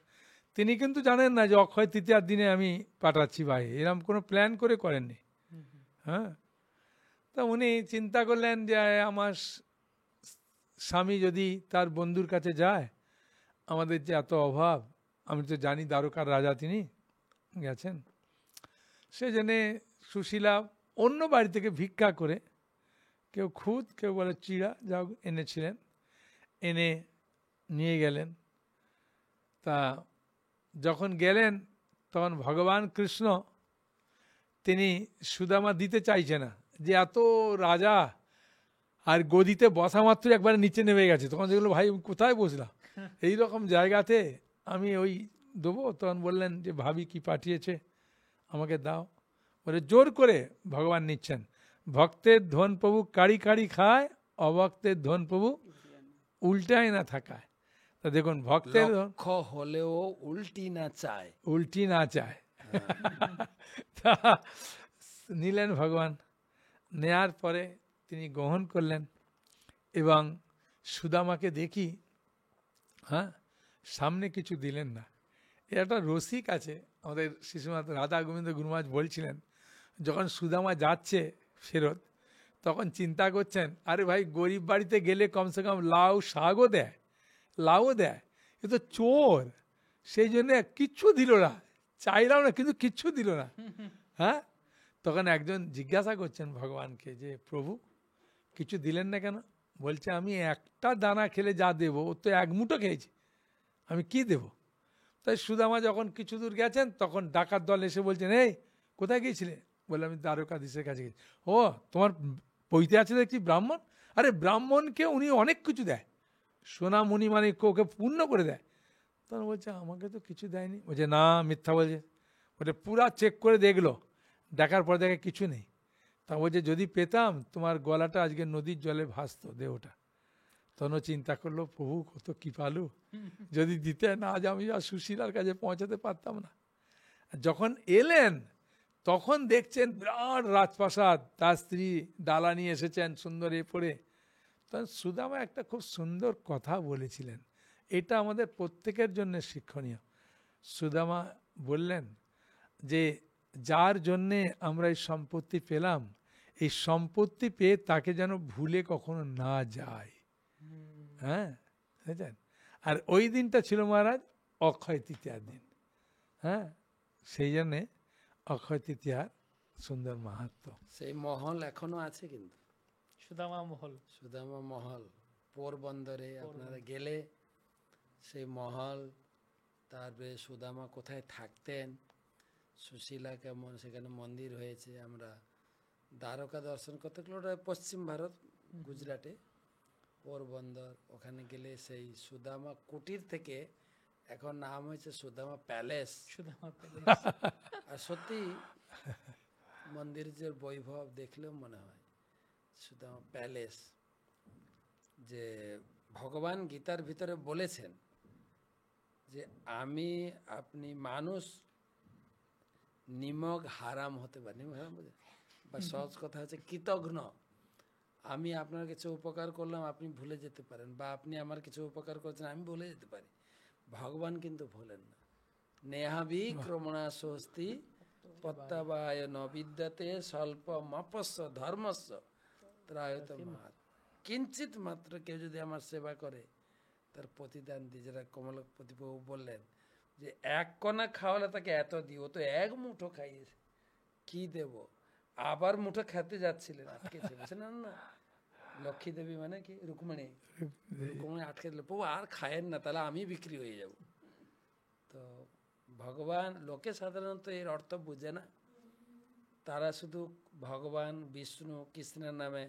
তিনি কিন্তু জানেন না যে অক্ষয় তৃতীয়ার দিনে আমি পাঠাচ্ছি ভাই, এরকম কোনো প্ল্যান করে করেননি। হ্যাঁ, তা উনি চিন্তা করলেন যে আমার স্বামী যদি তার বন্ধুর কাছে যায়, আমাদের যে এত অভাব, আমি তো জানি দ্বারকার রাজা তিনি গেছেন, সেই জন্যে সুশীলা অন্য বাড়ি থেকে ভিক্ষা করে, কেউ খুদ কেউ বলে চিড়া, যা এনেছিলেন, এনে নিয়ে গেলেন। তা যখন গেলেন তখন ভগবান কৃষ্ণ তিনি সুদামা দিতে চাইছে না, যে এত রাজা আর গদিতে বসা মাত্র একবারে নিচে নেমে গেছে। তখন যেগুলো ভাই কোথায় বসলাম, এইরকম জায়গাতে আমি ওই দেবো? তখন বললেন যে ভাবি কি পাঠিয়েছে, আমাকে দাও। বলে জোর করে ভগবান নিচ্ছেন। ভক্তের ধন প্রভু কাড়ি কাড়ি খায়, অভক্তের ধন প্রভু উল্টায় না থাকায়। তা দেখুন, ভক্তের লক্ষ হলেও উল্টি না চায়, উল্টি না চায়। তা নিলেন ভগবান, নেয়ার পরে তিনি গ্রহণ করলেন এবং সুদামাকে দেখি, হ্যাঁ, সামনে কিছু দিলেন না। একটা রসিক আছে আমাদের শিশুনাথ রাধা গোবিন্দ গুরুমাজ বলছিলেন, যখন সুদামা যাচ্ছে ফেরত, তখন চিন্তা করছেন, আরে ভাই গরিব বাড়িতে গেলে কমসে কম লাউ শাকও দেয়, লাউও দেয়, এ তো চোর, সেই জন্যে কিচ্ছু দিল না, চাইলাম না কিন্তু কিচ্ছু দিল না। হ্যাঁ, তখন একজন জিজ্ঞাসা করছেন ভগবানকে যে প্রভু কিছু দিলেন না কেন? বলছে আমি একটা দানা খেলে যা দেবো, ও তো এক মুঠো খেয়েছি, আমি কি দেব? তাই সুদামা যখন কিছু দূর গেছেন, তখন ডাকাত দল এসে বলছেন, এই কোথায় গিয়েছিলে? বলে আমি দ্বারকাধীশের কাছে গেছি। ও তোমার বইতে আছে দেখছি ব্রাহ্মণ, আরে ব্রাহ্মণকে উনি অনেক কিছু দেয়, সোনা মণি মানে ওকে পূর্ণ করে দেয়। তখন বলছে আমাকে তো কিছু দেয়নি। বলছে না, মিথ্যা বলছে। বলে পুরা চেক করে দেখলো, দেখার পর দেখে কিছু নেই। তা বলছে যদি পেতাম তোমার গলাটা আজকে নদীর জলে ভাসতো, দেহটা। তখন চিন্তা করলো, প্রভু কত কৃপালু, যদি দিতে না, আজ আমি আর সুশীলার কাছে পৌঁছাতে পারতাম না। যখন এলেন তখন দেখছেন বিরাট রাজপ্রাসাদ, তার স্ত্রী ডালা নিয়ে এসেছেন সুন্দর এ পরে। তখন সুদামা একটা খুব সুন্দর কথা বলেছিলেন, এটা আমাদের প্রত্যেকের জন্য শিক্ষণীয়। সুদামা বললেন যে যার জন্যে আমরা এই সম্পত্তি পেলাম, এই সম্পত্তি পেয়ে তাকে যেন ভুলে কখনো না যায়। হ্যাঁ, বুঝলেন? আর ওই দিনটা ছিল মহারাজ অক্ষয় তৃতীয়ার দিন। হ্যাঁ, সেই জন্যে অক্ষয় তৃতীয়ার সুন্দর মাহাত্ম্য। সেই মহল এখনো আছে, কিন্তু সুদামা মহল, সুদামা মহল পোরবন্দরে আপনারা গেলে সেই মহল তারপরে সুদামা কোথায় থাকতেন, সুশীলা কেমন, সেখানে মন্দির হয়েছে। আমরা দ্বারকা দর্শন করতে গেলে, ওটা পশ্চিম ভারত, গুজরাটে পোরবন্দর, ওখানে গেলে সেই সুদামা কুটির থেকে এখন নাম হয়েছে সুদামা প্যালেস। সুদামা প্যালেস। আর সত্যি মন্দিরের যে বৈভব দেখলেও মনে হয় সুদামা প্যালেস। যে ভগবান গীতার ভিতরে বলেছেন যে আমি আপনি মানুষ নিমক হারাম হতে পারে, নিমক হারাম বোঝে, বা সহজ কথা হচ্ছে কৃতঘ্ন। আমি আপনার কিছু উপকার করলাম, আপনি ভুলে যেতে পারেন, বা আপনি আমার কিছু উপকার করছেন, আমি ভুলে যেতে পারি। ভগবান কিন্তু ভুলেন না। নেহাবিক্রমণা স্বস্তি পত্তাবায় ন বিদ্যাতে স্বল্প মপস্য ধর্মস্য ত্রায়ত মাহাত। কিঞ্চিত মাত্র কেউ যদি আমার সেবা করে তার প্রতিদান দিই। যেটা কমলপতি প্রভু বললেন যে এক কণা খাওয়ালে তাকে এত দিই, ও তো এক মুঠো খাইয়েছে, কি দেব? আবার মুঠো খেতে যাচ্ছিলেন, আটকেছে, বুঝলেন না? লক্ষ্মী দেবী মানে কি, রুক্মিণী আটকে দিল, প্রভু আর খায়েন না, তাহলে আমি বিক্রি হয়ে যাব। তো ভগবান, লোকে সাধারণত এর অর্থ বুঝে না। তারা শুধু ভগবান বিষ্ণু কৃষ্ণের নামে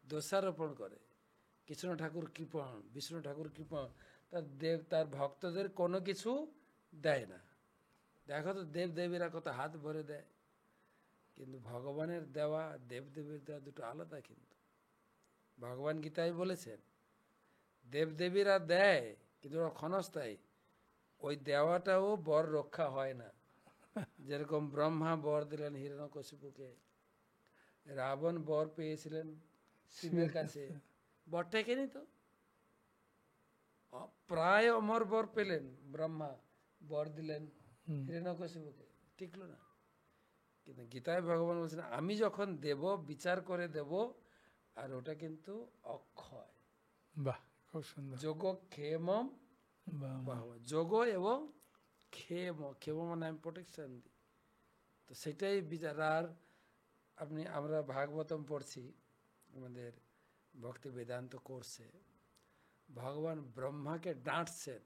দোষারোপণ করে। কৃষ্ণ ঠাকুর কৃপণ, বিষ্ণু ঠাকুর কৃপণ, তার ভক্তদের কোনো কিছু দেয় না। দেখো তো দেব দেবীরা কত হাত ভরে দেয়, কিন্তু ভগবানের দেওয়া দেবদেবীর দেওয়া দুটো আলাদা। কিন্তু ভগবান গীতায় বলেছেন দেবদেবীরা দেয় কিন্তু ওরা ক্ষণস্থায়ী, ওই দেওয়াটাও বর রক্ষা হয় না। যেরকম ব্রহ্মা বর দিলেন হিরণ্যকশিপুকে, রাবণ বর পেয়েছিলেন শিবের কাছে, বর টেকেনি তো। প্রায় অমর বর পেলেন, ব্রহ্মা বর দিলেন হিরণ্যকশিপুকে, টিকলো না। কিন্তু গীতায় ভগবান বলছেন আমি যখন দেব বিচার করে দেব, আর ওটা কিন্তু অক্ষয়। বাহ, খুব সুন্দর। যোগ ক্ষেমম, যোগ এবং ক্ষেম, ক্ষেম মানে আমি প্রোটেকশন দিই। তো সেটাই বিচার। আর আমরা ভাগবতম পড়ছি আমাদের ভক্তি বেদান্ত কোর্সে, ভগবান ব্রহ্মাকে ডাঁটছেন,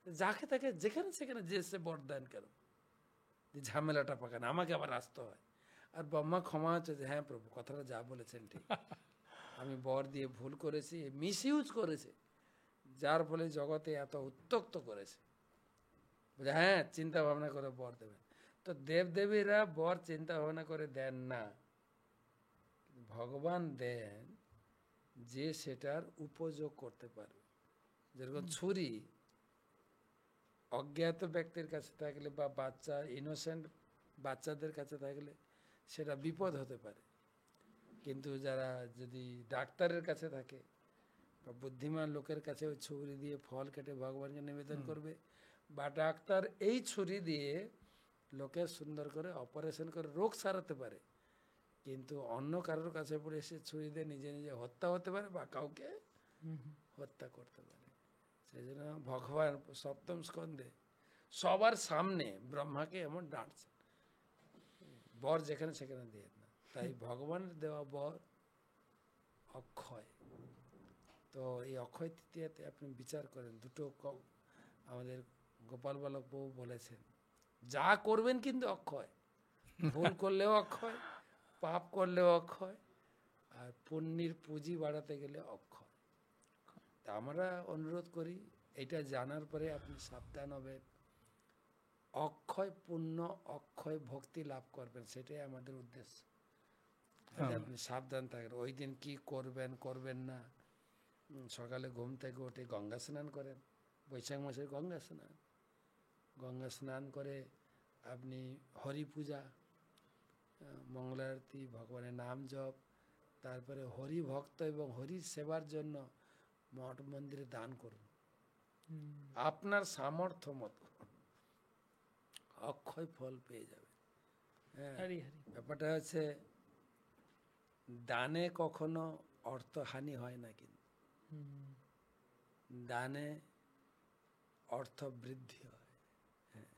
যাকে তাকে যেখানে সেখানে যে সে বর দেন কেন, ঝামেলাটা পাকান, আমাকে আবার আসতে হয়। আর ব্রহ্মা ক্ষমা হচ্ছে যে হ্যাঁ প্রভু, কথাটা যা বলেছেন ঠিক, আমি বর দিয়ে ভুল করেছি, মিস ইউজ করেছে, যার ফলে জগতে এত উত্তক্ত করেছে। হ্যাঁ, চিন্তা ভাবনা করে বর দেবেন। তো দেবদেবীরা বর চিন্তা ভাবনা করে দেন না, ভগবান দেন যে সেটার উপযোগ করতে পারবে। যেরকম ছুরি অজ্ঞাত ব্যক্তির কাছে থাকলে বা বাচ্চা ইনোসেন্ট বাচ্চাদের কাছে থাকলে সেটা বিপদ হতে পারে, কিন্তু যারা যদি ডাক্তারের কাছে থাকে বা বুদ্ধিমান লোকের কাছে ওই ছুরি দিয়ে ফল কেটে ভগবানকে নিবেদন করবে, বা ডাক্তার এই ছুরি দিয়ে লোকের সুন্দর করে অপারেশন করে রোগ সারাতে পারে, কিন্তু অন্য কারোর কাছে পড়ে এসে ছুরি দিয়ে নিজে নিজে হত্যা হতে পারে বা কাউকে হত্যা করতে পারে। সেই জন্য ভগবান সপ্তম স্কন্ধে সবার সামনে ব্রহ্মাকে এমন ডাঁটছে, বর যেখানে সেখানে দিয়ে না। তাই ভগবানের দেওয়া বর অক্ষয়। তো এই অক্ষয় তৃতীয়াতে আপনি বিচার করেন, দুটো আমাদের গোপাল বালক বাবু বলেছেন, যা করবেন কিন্তু অক্ষয়, ভুল করলেও অক্ষয়, পাপ করলেও অক্ষয়, আর পুণ্যের পুঁজি বাড়াতে গেলে অক্ষয়। তা আমরা অনুরোধ করি এটা জানার পরে আপনি সাবধান হবেন, অক্ষয় পুণ্য অক্ষয় ভক্তি লাভ করবেন, সেটাই আমাদের উদ্দেশ্য। আপনি সাবধান থাকেন, ওই দিন কি করবেন করবেন না। সকালে ঘুম থেকে উঠে গঙ্গা স্নান করেন, বৈশাখ মাসে গঙ্গা স্নান, গঙ্গা স্নান করে আপনি হরি পূজা, মঙ্গলারতি, ভগবানের নাম জপ, তারপরে হরি ভক্ত এবং হরির সেবার জন্য মঠ মন্দিরে দান করুন, আপনার সামর্থ্য মতো অক্ষয় ফল পেয়ে যাবে। হ্যাঁ, ব্যাপারটা হচ্ছে দানে কখনো অর্থহানি হয় না, কিন্তু দানে অর্থ বৃদ্ধি হয়। হ্যাঁ,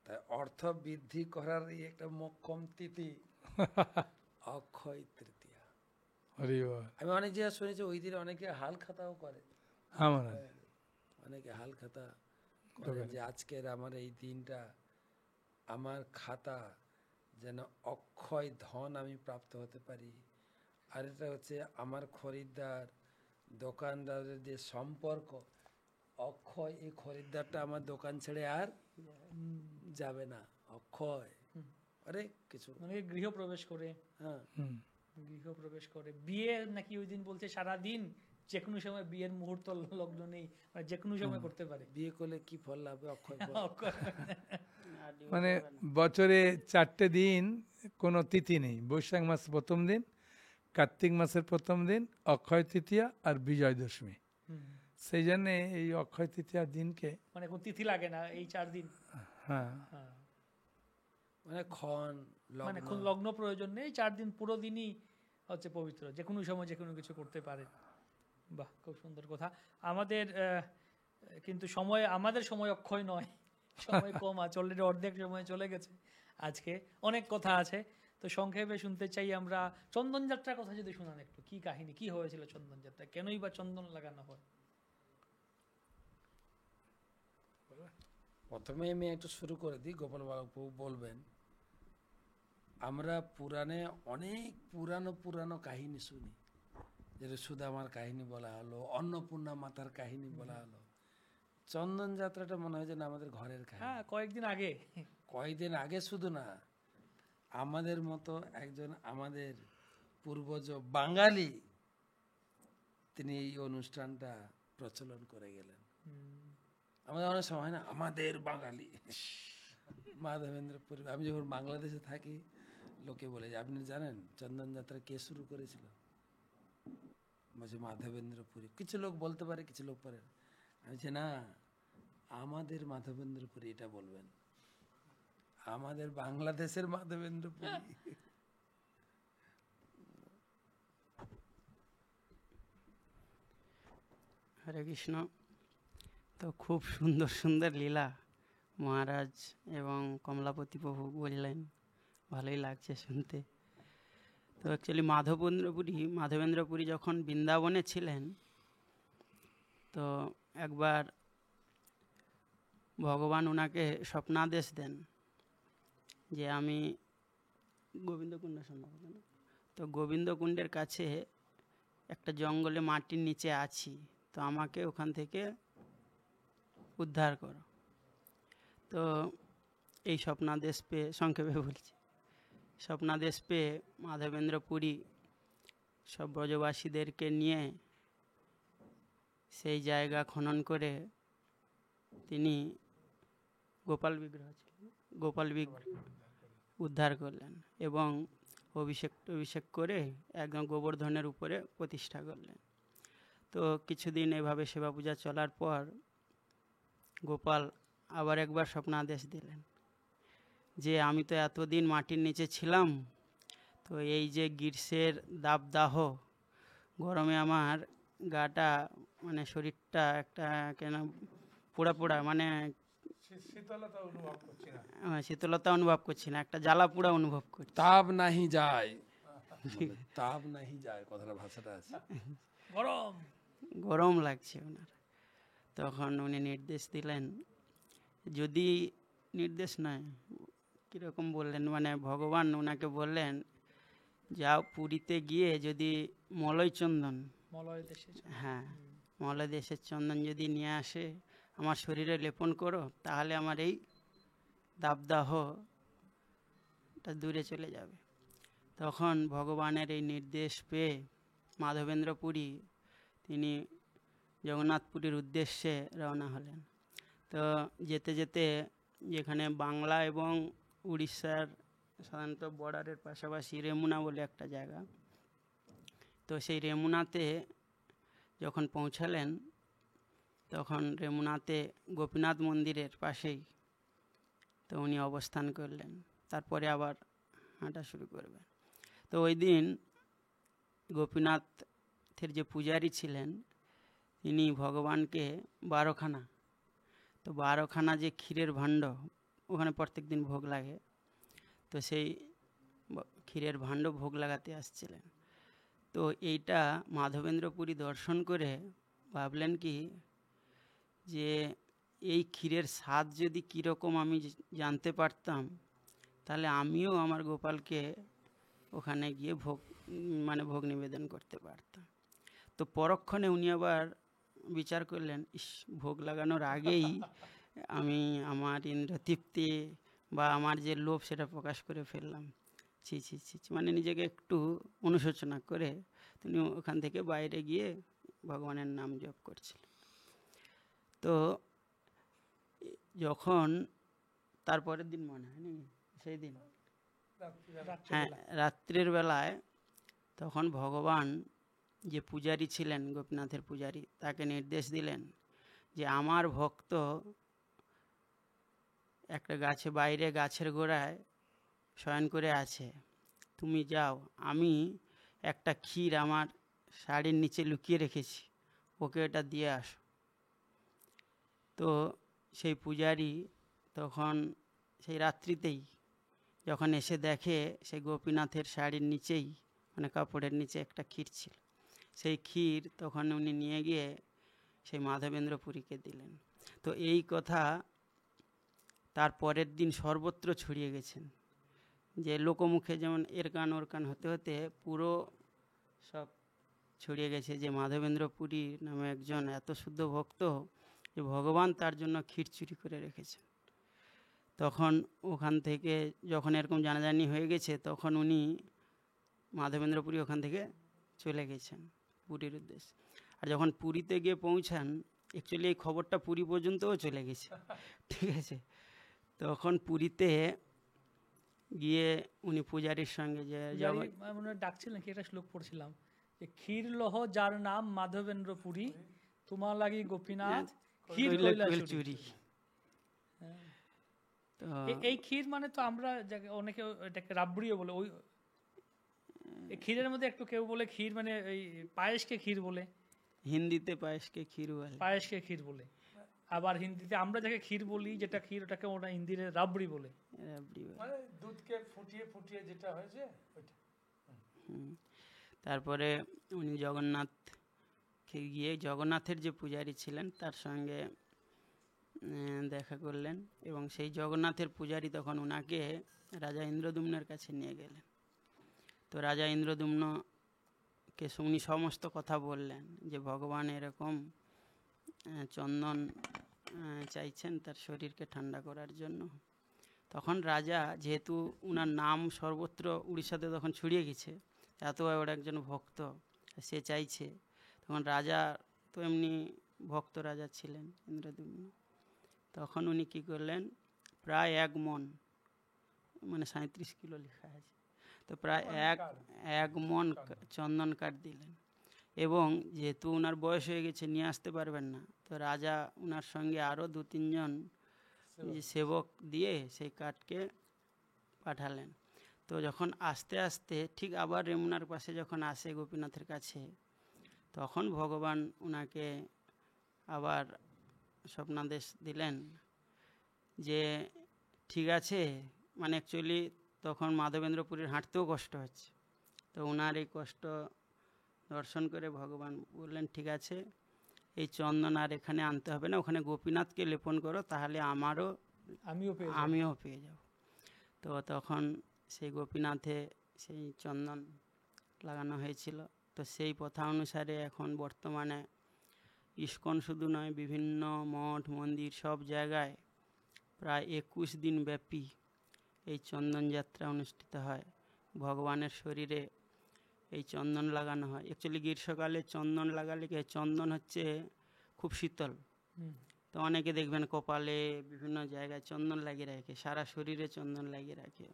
তাই অর্থ বৃদ্ধি করার একটা মোক্ষম তিথি অক্ষয় তৃতীয়া। আমি অনেক জায়গায় শুনেছি ওই দিনে অনেকে হাল খাতাও করে, অনেকে হাল খাতা করেন যে আজকের আমার এই দিনটা, আমার খাতা যেন অক্ষয় ধন আমি প্রাপ্ত হতে পারি। আর এটা হচ্ছে আমার খরিদ্দার দোকানদারের যে সম্পর্ক অক্ষয়, এই খরিদ্দারটা আমার দোকান ছেড়ে আর যাবে না, অক্ষয়। আরে কিছু মানে গৃহপ্রবেশ করে, হ্যাঁ গৃহপ্রবেশ করে। বিয়ে নাকি ওই দিন বলছে সারাদিন যে কোনো সময় বিয়ের মুহূর্ত লগ্ন নেই, মানে যে কোনো সময় করতে পারে। বিয়ে করলে কি ফল লাভ? অক্ষয় ফল। মানে বছরে 4টে দিন কোনো তিথি নেই। বৈশাখ মাস প্রথম দিন, কার্তিক মাসের প্রথম দিন, অক্ষয় তৃতীয়া আর বিজয় দশমী। সেই জন্যে এই অক্ষয় তৃতীয়ার দিনকে মানে কোন তিথি লাগে না এই 4 দিন। হ্যাঁ, মানে ক্ষণ মানে কোন লগ্ন প্রয়োজন নেই, 4 দিন পুরো দিনই হচ্ছে পবিত্র, যে কোনো সময় যে কোনো কিছু করতে পারে। বাহ, খুব সুন্দর কথা। আমাদের কিন্তু সময়, আমাদের সময় অক্ষয় নয়, সময় কম আছে, অলরেডি অর্ধেক সময় চলে গেছে। আজকে অনেক কথা আছে, তো সংক্ষেপে শুনতে চাই আমরা চন্দন যাত্রার কথা যদি শোনান একটু। কি কাহিনী, কি হয়েছিল চন্দন যাত্রা, কেনই বা চন্দন লাগানো হয়? প্রথমে আমি একটু শুরু করে দিই, গোপাল বাবু বলবেন। আমরা পুরাণে অনেক পুরানো কাহিনী শুনি, যেটা সুদামার কাহিনী বলা হলো, অন্নপূর্ণা মাতার কাহিনী বলা হলো। চন্দন যাত্রাটা মনে হয় যেন আমাদের ঘরের কাহিনী। হ্যাঁ, কয়েকদিন আগে, কয়েকদিন আগে শুধু না, আমাদের মতো একজন আমাদের পূর্বজ বাঙালি, তিনি এই অনুষ্ঠানটা প্রচলন করে গেলেন। আমাদের অনেক সময় হয় না, আমাদের বাঙালি মাধবেন্দ্রপুরী। আমি যখন বাংলাদেশে থাকি, লোকে বলে যে আপনি জানেন চন্দন যাত্রা কে শুরু করেছিল? বলছে মাধবেন্দ্রপুরী। কিছু লোক বলতে পারে, কিছু লোক পারে। আমি বলছি না, আমাদের মাধবেন্দ্রপুরী এটা বলবেন, আমাদের বাংলাদেশের মাধবেন্দ্রপুরী। হরে কৃষ্ণ। তো খুব সুন্দর সুন্দর লীলা মহারাজ এবং কমলাপতি প্রভু বললেন, ভালোই লাগছে শুনতে। তো অ্যাকচুয়ালি মাধবেন্দ্রপুরী যখন বৃন্দাবনে ছিলেন, তো একবার ভগবান ওনাকে স্বপ্নাদেশ দেন যে আমি গোবিন্দকুণ্ড সম্ভবত না, তো গোবিন্দকুণ্ডের কাছে একটা জঙ্গলে মাটির নিচে আছি, তো আমাকে ওখান থেকে উদ্ধার করো। তো এই স্বপ্নাদেশ পেয়ে, সংক্ষেপে বলছি, স্বপ্নাদেশ পেয়ে মাধবেন্দ্রপুরী সব ব্রজবাসীদেরকে নিয়ে সেই জায়গা খনন করে তিনি গোপাল বিগ্রহ উদ্ধার করলেন এবং অভিষেক করে একদম গোবর্ধনের উপরে প্রতিষ্ঠা করলেন। তো কিছুদিন এভাবে সেবা পূজা চলার পর গোপাল আবার একবার স্বপ্নাদেশ দিলেন যে আমি তো এতদিন মাটির নিচে ছিলাম, তো এই যে গ্রীষ্মের দাবদাহ গরমে আমার গাটা, মানে শরীরটা একটা কেন পোড়া মানে শীতলতা অনুভব করছি না, একটা জ্বালা পোড়া অনুভব করছি। তাপ নাহি যায়, তাপ নাহি যায়, কথাটা ভাষাটা আছে, গরম লাগছে ওনার। তখন উনি নির্দেশ দিলেন, যদি নির্দেশ নয়, কীরকম বললেন, মানে ভগবান ওনাকে বললেন, যাও পুরীতে গিয়ে যদি মলয় দেশের চন্দন যদি নিয়ে আসে, আমার শরীরে লেপন করো, তাহলে আমার এই দাবদাহটা দূরে চলে যাবে। তখন ভগবানের এই নির্দেশ পেয়ে মাধবেন্দ্রপুরী তিনি জগন্নাথপুরীর উদ্দেশ্যে রওনা হলেন। তো যেতে যেতে, যেখানে বাংলা এবং উড়িষ্যার সাধারণত বর্ডারের পাশাপাশি রেমুনা বলে একটা জায়গা, তো সেই রেমুনাতে যখন পৌঁছালেন, তখন রেমুনাতে গোপীনাথ মন্দিরের পাশেই তো উনি অবস্থান করলেন। তারপরে আবার হাঁটা শুরু করবেন। তো ওই দিন গোপীনাথের যে পূজারী ছিলেন, তিনি ভগবানকে 12খানা যে ক্ষীরের ভাণ্ড, ওখানে প্রত্যেক দিন ভোগ লাগে, তো সেই ক্ষীরের ভাণ্ড ভোগ লাগাতে আসছিলেন। তো এইটা মাধবেন্দ্রপুরী দর্শন করে ভাবলেন কি, যে এই ক্ষীরের স্বাদ যদি কীরকম আমি জানতে পারতাম, তাহলে আমিও আমার গোপালকে ওখানে গিয়ে ভোগ নিবেদন করতে পারতাম। তো পরক্ষণে উনি আবার বিচার করলেন, ভোগ লাগানোর আগেই আমি আমার ইন্দ্রতৃপ্তি বা আমার যে লোভ সেটা প্রকাশ করে ফেললাম। ছি ছি ছি, মানে নিজেকে একটু অনুশোচনা করে তিনি ওখান থেকে বাইরে গিয়ে ভগবানের নাম জপ করছিলেন। তো যখন তারপরের দিন মনে হয় নাকি সেই দিন, হ্যাঁ, রাত্রের বেলায় তখন ভগবান যে পূজারী ছিলেন, গোপীনাথের পূজারী, তাকে নির্দেশ দিলেন যে আমার ভক্ত একটা বাইরে গাছের গোড়ায় শয়ন করে আছে, তুমি যাও, আমি একটা ক্ষীর আমার শাড়ির নিচে লুকিয়ে রেখেছি, ওকে এটা দিয়ে আসো। তো সেই পূজারী তখন সেই রাত্রিতেই যখন এসে দেখে সেই গোপীনাথের শাড়ির নিচেই, মানে কাপড়ের নিচে একটা ক্ষীর ছিল, সেই ক্ষীর তখন উনি নিয়ে গিয়ে সেই মাধবেন্দ্র পুরীকে দিলেন। তো এই কথা তার পরের দিন সর্বত্র ছড়িয়ে গেছেন, যে লোকমুখে যেমন এর কান ওর কান হতে হতে পুরো সব ছড়িয়ে গেছে যে মাধবেন্দ্র পুরী নামে একজন এত শুদ্ধ ভক্ত যে ভগবান তার জন্য ক্ষীর চুরি করে রেখেছেন। তখন ওখান থেকে যখন এরকম জানাজানি হয়ে গেছে, তখন উনি মাধবেন্দ্র পুরী ওখান থেকে চলে গেছেন পুরীর উদ্দেশ্যে। আর যখন পুরীতে গিয়ে পৌঁছান, অ্যাকচুয়ালি এই খবরটা পুরী পর্যন্তও চলে গেছে, ঠিক আছে। তখন পুরীতে গিয়ে উনি পূজারীর সঙ্গে যে ডাকছিলেন, কি একটা শ্লোক পড়ছিলাম যে ক্ষীর লহ যার নাম মাধবেন্দ্র পুরী, তোমার লাগি গোপীনাথ ক্ষীর কইলা চুরি। এই ক্ষীর মানে তো আমরা অনেকে এটাকে রাবড়িও বলে, ওই ক্ষীরের মধ্যে একটু কেউ বলে ক্ষীর মানে ওই পায়েসকে ক্ষীর বলে, হিন্দিতে পায়েসকে ক্ষীর বলে, পায়েসকে ক্ষীর বলে। আবার হিন্দিতে আমরা যাকে ক্ষীর বলি, যেটা ক্ষীর, ওটাকে ওটা হিন্দিতে রাবড়ি বলে, মানে দুধকে ফুটিয়ে ফুটিয়ে যেটা হয়েছে ওইটা। তারপরে উনি জগন্নাথকে গিয়ে জগন্নাথের যে পূজারী ছিলেন তার সঙ্গে দেখা করলেন, এবং সেই জগন্নাথের পূজারী তখন ওনাকে রাজা ইন্দ্রদ্যুম্নের কাছে নিয়ে গেলেন। তো রাজা ইন্দ্রদ্যুম্নকে উনি সমস্ত কথা বললেন যে ভগবান এরকম চন্দন চাইছেন তার শরীরকে ঠান্ডা করার জন্য। তখন রাজা, যেহেতু উনার নাম সর্বত্র উড়িষ্যাতে তখন ছড়িয়ে গেছে, এত বড় একজন ভক্ত সে চাইছে, তখন রাজা তো এমনি ভক্ত রাজা ছিলেন ইন্দ্রদ্যুম্ন, তখন উনি কী করলেন, প্রায় 1 মণ, মানে 37 কিলো লেখা আছে, তো প্রায় এক মণ চন্দন কাঠ দিলেন। এবং যেহেতু ওনার বয়স হয়ে গেছে, নিয়ে আসতে পারবেন না, তো রাজা ওনার সঙ্গে আরও 2-3 জন সেবক দিয়ে সেই কাঠকে পাঠালেন। তো যখন আস্তে আস্তে ঠিক আবার রেমুনার পাশে যখন আসে গোপীনাথের কাছে, তখন ভগবান ওনাকে আবার স্বপ্নাদেশ দিলেন যে ঠিক আছে, মানে অ্যাকচুয়ালি তখন মাধবেন্দ্রপুরীর হাঁটতেও কষ্ট হচ্ছে, তো ওনার এই কষ্ট দর্শন করে ভগবান বললেন ঠিক আছে, এই চন্দন আর এখানে আনতে হবে না, ওখানে গোপীনাথকে লেপন করো, তাহলে আমিও পেয়ে যাব। তো তখন সেই গোপীনাথে সেই চন্দন লাগানো হয়েছিল। তো সেই প্রথা অনুসারে এখন বর্তমানে ইস্কন শুধু নয়, বিভিন্ন মঠ মন্দির সব জায়গায় প্রায় 21 দিন ব্যাপী এই চন্দন যাত্রা অনুষ্ঠিত হয়। ভগবানের শরীরে এই চন্দন লাগানো হয়। অ্যাকচুয়ালি গ্রীষ্মকালে চন্দন লাগালে কি, চন্দন হচ্ছে খুব শীতল, তো অনেকে দেখবেন কপালে বিভিন্ন জায়গায় চন্দন লাগিয়ে রাখে, সারা শরীরে চন্দন লাগিয়ে রাখে।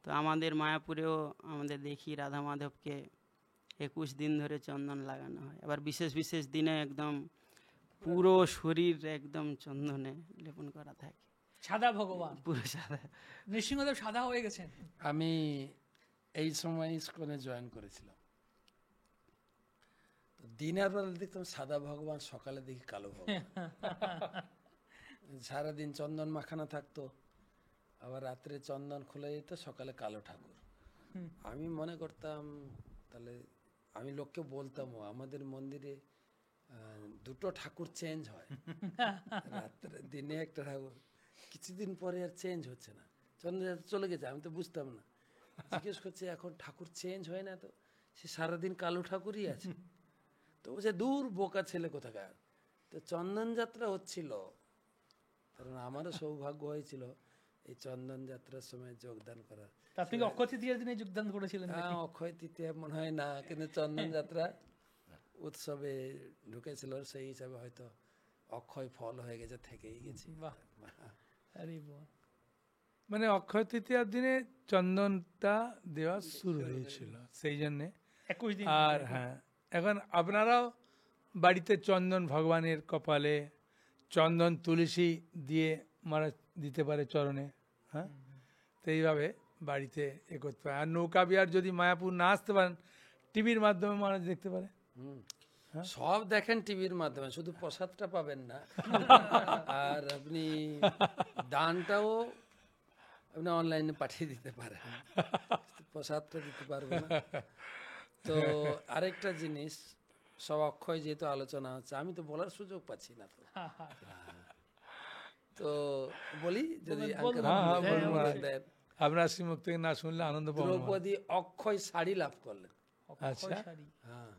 তো আমাদের মায়াপুরেও আমাদের দেখি রাধা মাধবকে 21 দিন ধরে চন্দন লাগানো হয়। আবার বিশেষ বিশেষ দিনে একদম পুরো শরীর একদম চন্দনে লেপন করা থাকে। সাদা ভগবান, পুরো সাদা। নৃসিংহদেব সাদা হয়ে গেছেন। আমি এই সময় ইস্কনে জয়েন করেছিলাম, দিনের বেলা দেখতাম সাদা ভগবান, সকালে দেখি কালো ভগবান। সারাদিন চন্দন মাখানা থাকতো, আবার রাত্রে চন্দন খুলে যেত, সকালে কালো ঠাকুর। আমি মনে করতাম, তাহলে আমি লোককে বলতাম আমাদের মন্দিরে দুটো ঠাকুর চেঞ্জ হয়, রাত্রে দিনে একটা ঠাকুর, কিছুদিন পরে আর চেঞ্জ হচ্ছে না, চন্দ্রযাত্রা চলে গেছে। আমি তো বুঝতাম না, জিজ্ঞেস করছে এখন ঠাকুর চেঞ্জ হয় না, তো সে সারাদিন কালো ঠাকুরই আছে। তো বলছে দূর বোকা ছেলে কোথাকার, তো চন্দন যাত্রা হচ্ছিল। কারণ আমারও সৌভাগ্য হয়েছিল এই চন্দন যাত্রার সময় যোগদান করার। আপনি কি অক্ষয় তৃতীয়ার দিনে যোগদান করেছিলেন? হ্যাঁ, অক্ষয় তৃতীয়া মনে হয় না, কিন্তু চন্দন যাত্রা উৎসবে ঢুকেছিল, সেই হিসাবে হয়তো অক্ষয় ফল হয়ে গেছে, থেকেই গেছি। বাহ, আরে বাহ। মানে অক্ষয় তৃতীয়ার দিনে চন্দনটা দেওয়া শুরু হয়েছিল, সেই জন্যে। 21 দিন। আর হ্যাঁ, এখন আপনারাও বাড়িতে চন্দন ভগবানের কপালে, চন্দন তুলসী দিয়ে মারা দিতে পারে চরণে। হ্যাঁ, তো এইভাবে বাড়িতে এ করতে পারে। আর নৌকা বিহার যদি মায়াপুর না আসতে পারেন, টিভির মাধ্যমে মানুষ দেখতে পারে। সব দেখেন টিভির মাধ্যমে, শুধু প্রসাদটা পাবেন না। আর আপনি দানটাও আপনি অনলাইনে পাঠিয়ে দিতে পারেন, প্রসাদটা দিতে পারবেন না। তো আরেকটা জিনিস, সব অক্ষয় যেহেতু আলোচনা হচ্ছে, আমি তো বলার সুযোগ পাচ্ছি না, তো তো বলি যদি দেন। আপনার শ্রীমুখ থেকে না শুনলে আনন্দ পাবো। দ্রৌপদী অক্ষয় শাড়ি লাভ করলেন। আচ্ছা, হ্যাঁ,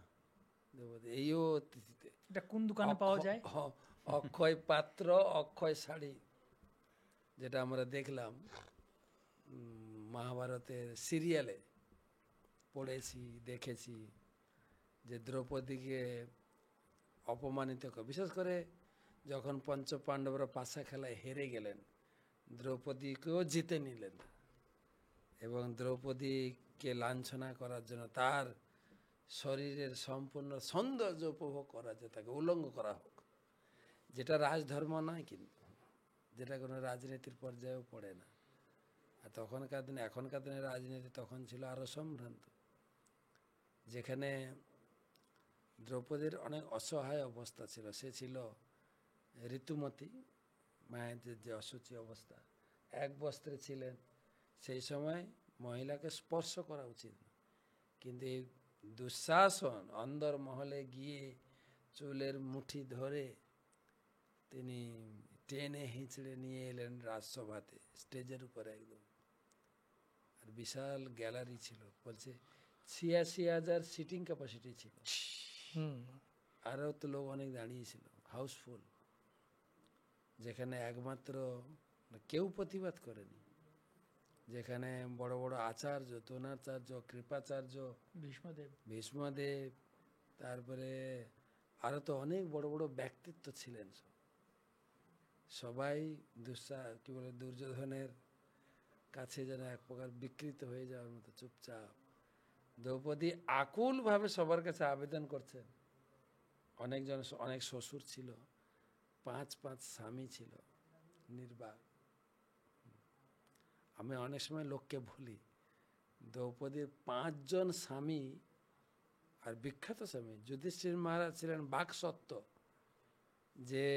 দ্রৌপদী এইও তিথিতে। এটা কোন দোকানে পাওয়া যায়? অক্ষয় পাত্র, অক্ষয় শাড়ি, যেটা আমরা দেখলাম মহাভারতের সিরিয়ালে পড়েছি, দেখেছি, যে দ্রৌপদীকে অপমানিত করে, বিশেষ করে যখন পঞ্চ পাণ্ডবরা পাশা খেলায় হেরে গেলেন, দ্রৌপদীকেও জিতে নিলেন এবং দ্রৌপদীকে লাঞ্ছনা করার জন্য তার শরীরের সম্পূর্ণ সৌন্দর্য উপভোগ করা যায়, তাকে উলঙ্গ করা হোক, যেটা রাজধর্ম নয়, কিন্তু যেটা কোনো রাজনীতির পর্যায়েও পড়ে না। আর তখনকার দিনে, এখনকার দিনে রাজনীতি তখন ছিল আরও সম্ভ্রান্ত, যেখানে দ্রৌপদীর অনেক অসহায় অবস্থা ছিল। সে ছিল ঋতুমতী, মায়েদের যে অসুচি অবস্থা, এক বস্ত্রে ছিলেন। সেই সময় মহিলাকে স্পর্শ করা উচিত না, কিন্তু এই দুঃশাসন অন্দর মহলে গিয়ে চুলের মুঠি ধরে তিনি টেনে হিঁচড়ে নিয়ে এলেন রাজসভাতে, স্টেজের উপরে একদম। আর বিশাল গ্যালারি ছিল, বলছে 86,000 সিটিং ক্যাপাসিটি ছিল, আরও তো লোক অনেক দাঁড়িয়েছিল, হাউসফুল, যেখানে একমাত্র কেউ প্রতিবাদ করেনি, যেখানে বড় বড় আচার্য, দ্রোণাচার্য, কৃপাচার্য, ভীষ্মদেব, তারপরে আরো তো অনেক বড় বড় ব্যক্তিত্ব ছিলেন, সবাই দুর্যোধনের কাছে যেন এক প্রকার বিকৃত হয়ে যাওয়ার মতো চুপচাপ। দ্রৌপদী আকুল ভাবে সবার কাছে আবেদন করছেন। অনেকজন, অনেক শ্বশুর ছিল, 5 স্বামী ছিল, নির্বাক। আমি অনেক সময় লোককে ভুলি, দ্রৌপদীর 5 জন স্বামী, আর বিখ্যাত স্বামী। যুধিষ্ঠির মহারাজ ছিলেন বাকসত্ত্ব, যে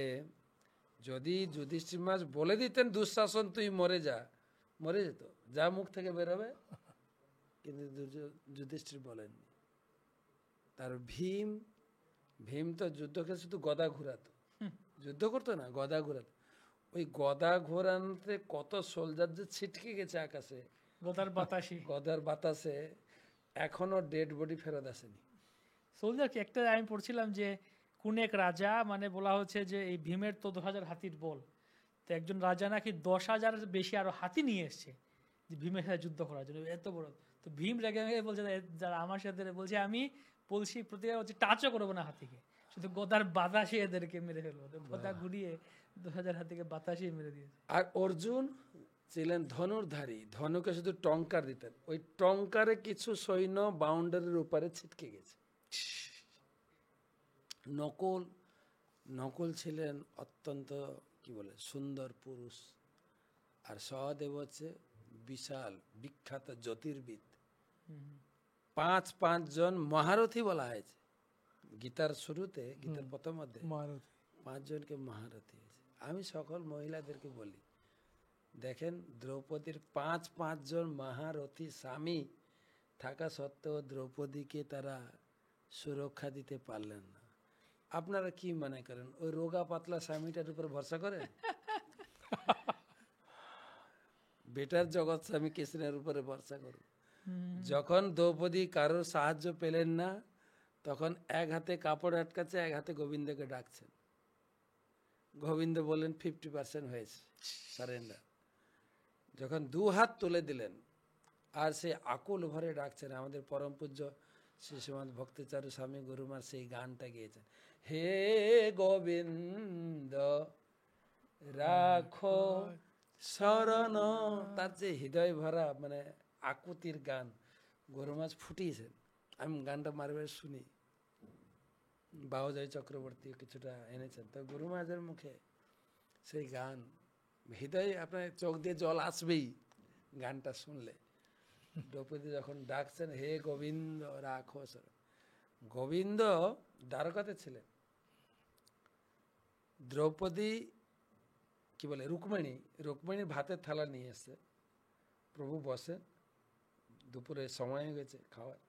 যদি যুধিষ্ঠির মহারাজ বলে দিতেন দুঃশাসন তুই মরে যা, মরে যেত, যা মুখ থেকে বেরোবে, কিন্তু যুধিষ্ঠির বলেননি। তার ভীম তো যুদ্ধকে শুধু গদা ঘুরাতো, যুদ্ধ করতো না, গদা ঘুরাতো। ওই গদা ঘোরানোতে কত সোলজার যে ছিটকে গেছে আকাশে, গদার বাতাসে, এখনো ডেড বডি ফেরত আসেনি। সোলজার কি একটা আমি পড়ছিলাম যে কোন এক রাজা, মানে বলা হচ্ছে যে এই ভীমের 14,000 হাতির বল, তো একজন রাজা নাকি 10,000 বেশি আরো হাতি নিয়ে এসছে যে ভীমের সাথে যুদ্ধ করার জন্য, এত বড়। তো ভীম রেগে বলছে, যারা আমার সাথে বলছে, আমি বলছি প্রতিবার হচ্ছে টাচও করবো না হাতিকে, শুধু গদার বাতাসে এদেরকে মেরে ফেলবো। গদা ঘুরিয়ে 2,000 হাতিকে বাতাসে মেরে দিয়েছে। আর অর্জুন ছিলেন ধনুর্ধারী, ধনুকে শুধু টঙ্কার দিতেন, ওই টঙ্কারে কিছু সৈন্য বাউন্ডারির উপরে ছিটকে গেছে। নকুল ছিলেন অত্যন্ত সুন্দর পুরুষ, আর সহদেব হচ্ছে বিশাল বিখ্যাত জ্যোতির্বিদ। 5 জন মহারথী বলা হয়েছে গীতার শুরুতে, গীতার প্রথম অধ্যায়ে 5 জনকে মহারথী হয়েছে। আমি সকল মহিলাদেরকে বলি, দেখেন দ্রৌপদীর 5 জন মহারথী স্বামী থাকা সত্ত্বেও দ্রৌপদীকে তারা সুরক্ষা দিতে পারলেন না। আপনারা কি মনে করেন ওই রোগা পাতলা স্বামীটার উপর ভরসা করেন? বেটার জগৎ স্বামী কৃষ্ণের উপরে ভরসা করুন। যখন দ্রৌপদী কারোর সাহায্য পেলেন না, তখন এক হাতে কাপড় আটকাচ্ছে, এক হাতে গোবিন্দকে ডাকছেন। গোবিন্দ বললেন 50% হয়েছে, সারেন্ডার। যখন 2 হাত তুলে দিলেন আর সে আকুল ভরে ডাকছেন, আমাদের পরম পূজ্য শ্রী শ্রীমৎ ভক্তিচারু স্বামী গুরুমার সেই গানটা গেয়েছেন, হে গোবিন্দ রাখো শরণ। তার যে হৃদয় ভরা মানে আকুতির গান গুরুমাজ ফুটিয়েছেন। আমি গানটা মারবার শুনি, বাউজয় চক্রবর্তী কিছুটা এনেছেন, তো গুরুমাজের মুখে সেই গান হৃদয়ে আপনার চোখ দিয়ে জল আসবেই গানটা শুনলে। দ্রৌপদী যখন ডাকছেন হে গোবিন্দ রাখো শরণ। গোবিন্দ দ্বারকাতে ছিলেন। দ্রৌপদী কি বলে রুক্মিণী ভাতের থালা নিয়ে এসছে। প্রভু বসে, দুপুরে সময় হয়ে গেছে খাওয়ার,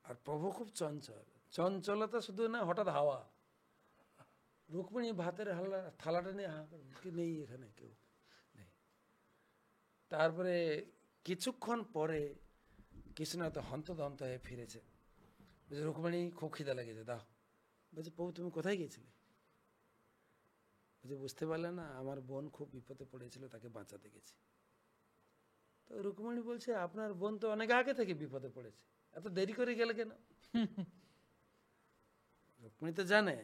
আর প্রভু খুব চঞ্চল। চঞ্চলতা শুধু না, হঠাৎ হাওয়া। রুক্মিণী ভাতের থালাটা নিয়ে কি নেই, এখানে কেউ নেই। তারপরে কিছুক্ষণ পরে কৃষ্ণ তো হন্তদন্ত হয়ে ফিরেছে। বলছে রুক্মিণী খুব খিদা লেগেছে, দাও। বলছে প্রভু তুমি কোথায় গিয়েছিলে? বলছে বুঝতে পারলে না, আমার বোন খুব বিপদে পড়েছিল, তাকে বাঁচাতে গেছি। তো রুক্মিণী বলছে আপনার বোন তো অনেক আগে থেকে বিপদে পড়েছে, এত দেরি করে গেলে কেন? রুক্মিণী তো জানে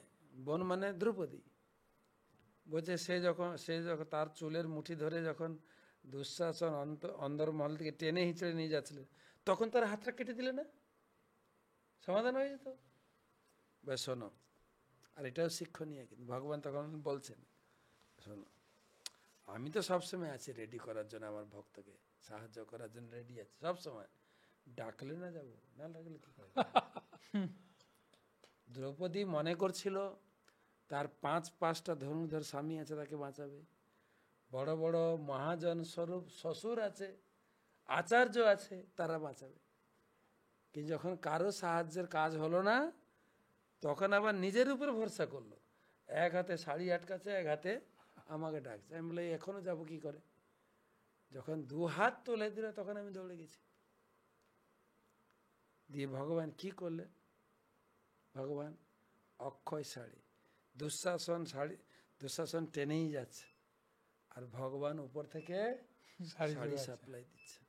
বোন মানে দ্রৌপদী। বলছে সে যখন তার চুলের মুঠি ধরে যখন দুঃশাসন অন্দরমহল থেকে টেনে হিঁচড়ে নিয়ে যাচ্ছিলেন, তখন তার হাতটা কেটে দিলে না, সমাধান হয়ে যেত। বেশ শোনো, আর এটাও শিক্ষণীয়, কিন্তু ভগবান তখন বলছেন শোনো, আমি তো সবসময় আছি রেডি করার জন্য, আমার ভক্তকে সাহায্য করার জন্য রেডি আছি সবসময়, ডাকলে না যাবো, না ডাকলে কি করে? দ্রৌপদী মনে করছিল তার 5-5টা ধনুর্ধর স্বামী আছে, তাকে বাঁচাবে। বড় বড় মহাজন স্বরূপ শ্বশুর আছে, আচার্য আছে, তারা বাঁচাবে। কিন্তু যখন কারো সাহায্যের কাজ হলো না, তখন আবার নিজের উপর ভরসা করলো। এক হাতে শাড়ি আটকাচ্ছে, এক হাতে আমাকে ডাকছে। আমি বলে এখনো যাবো কি করে? যখন 2 হাত তুলে দিল, তখন আমি দৌড়ে গেছি। দিয়ে ভগবান কি করলেন? ভগবান অক্ষয় শাড়ি, দুঃশাসন টেনেই যাচ্ছে, আর ভগবান উপর থেকে শাড়ি সাপ্লাই দিচ্ছে।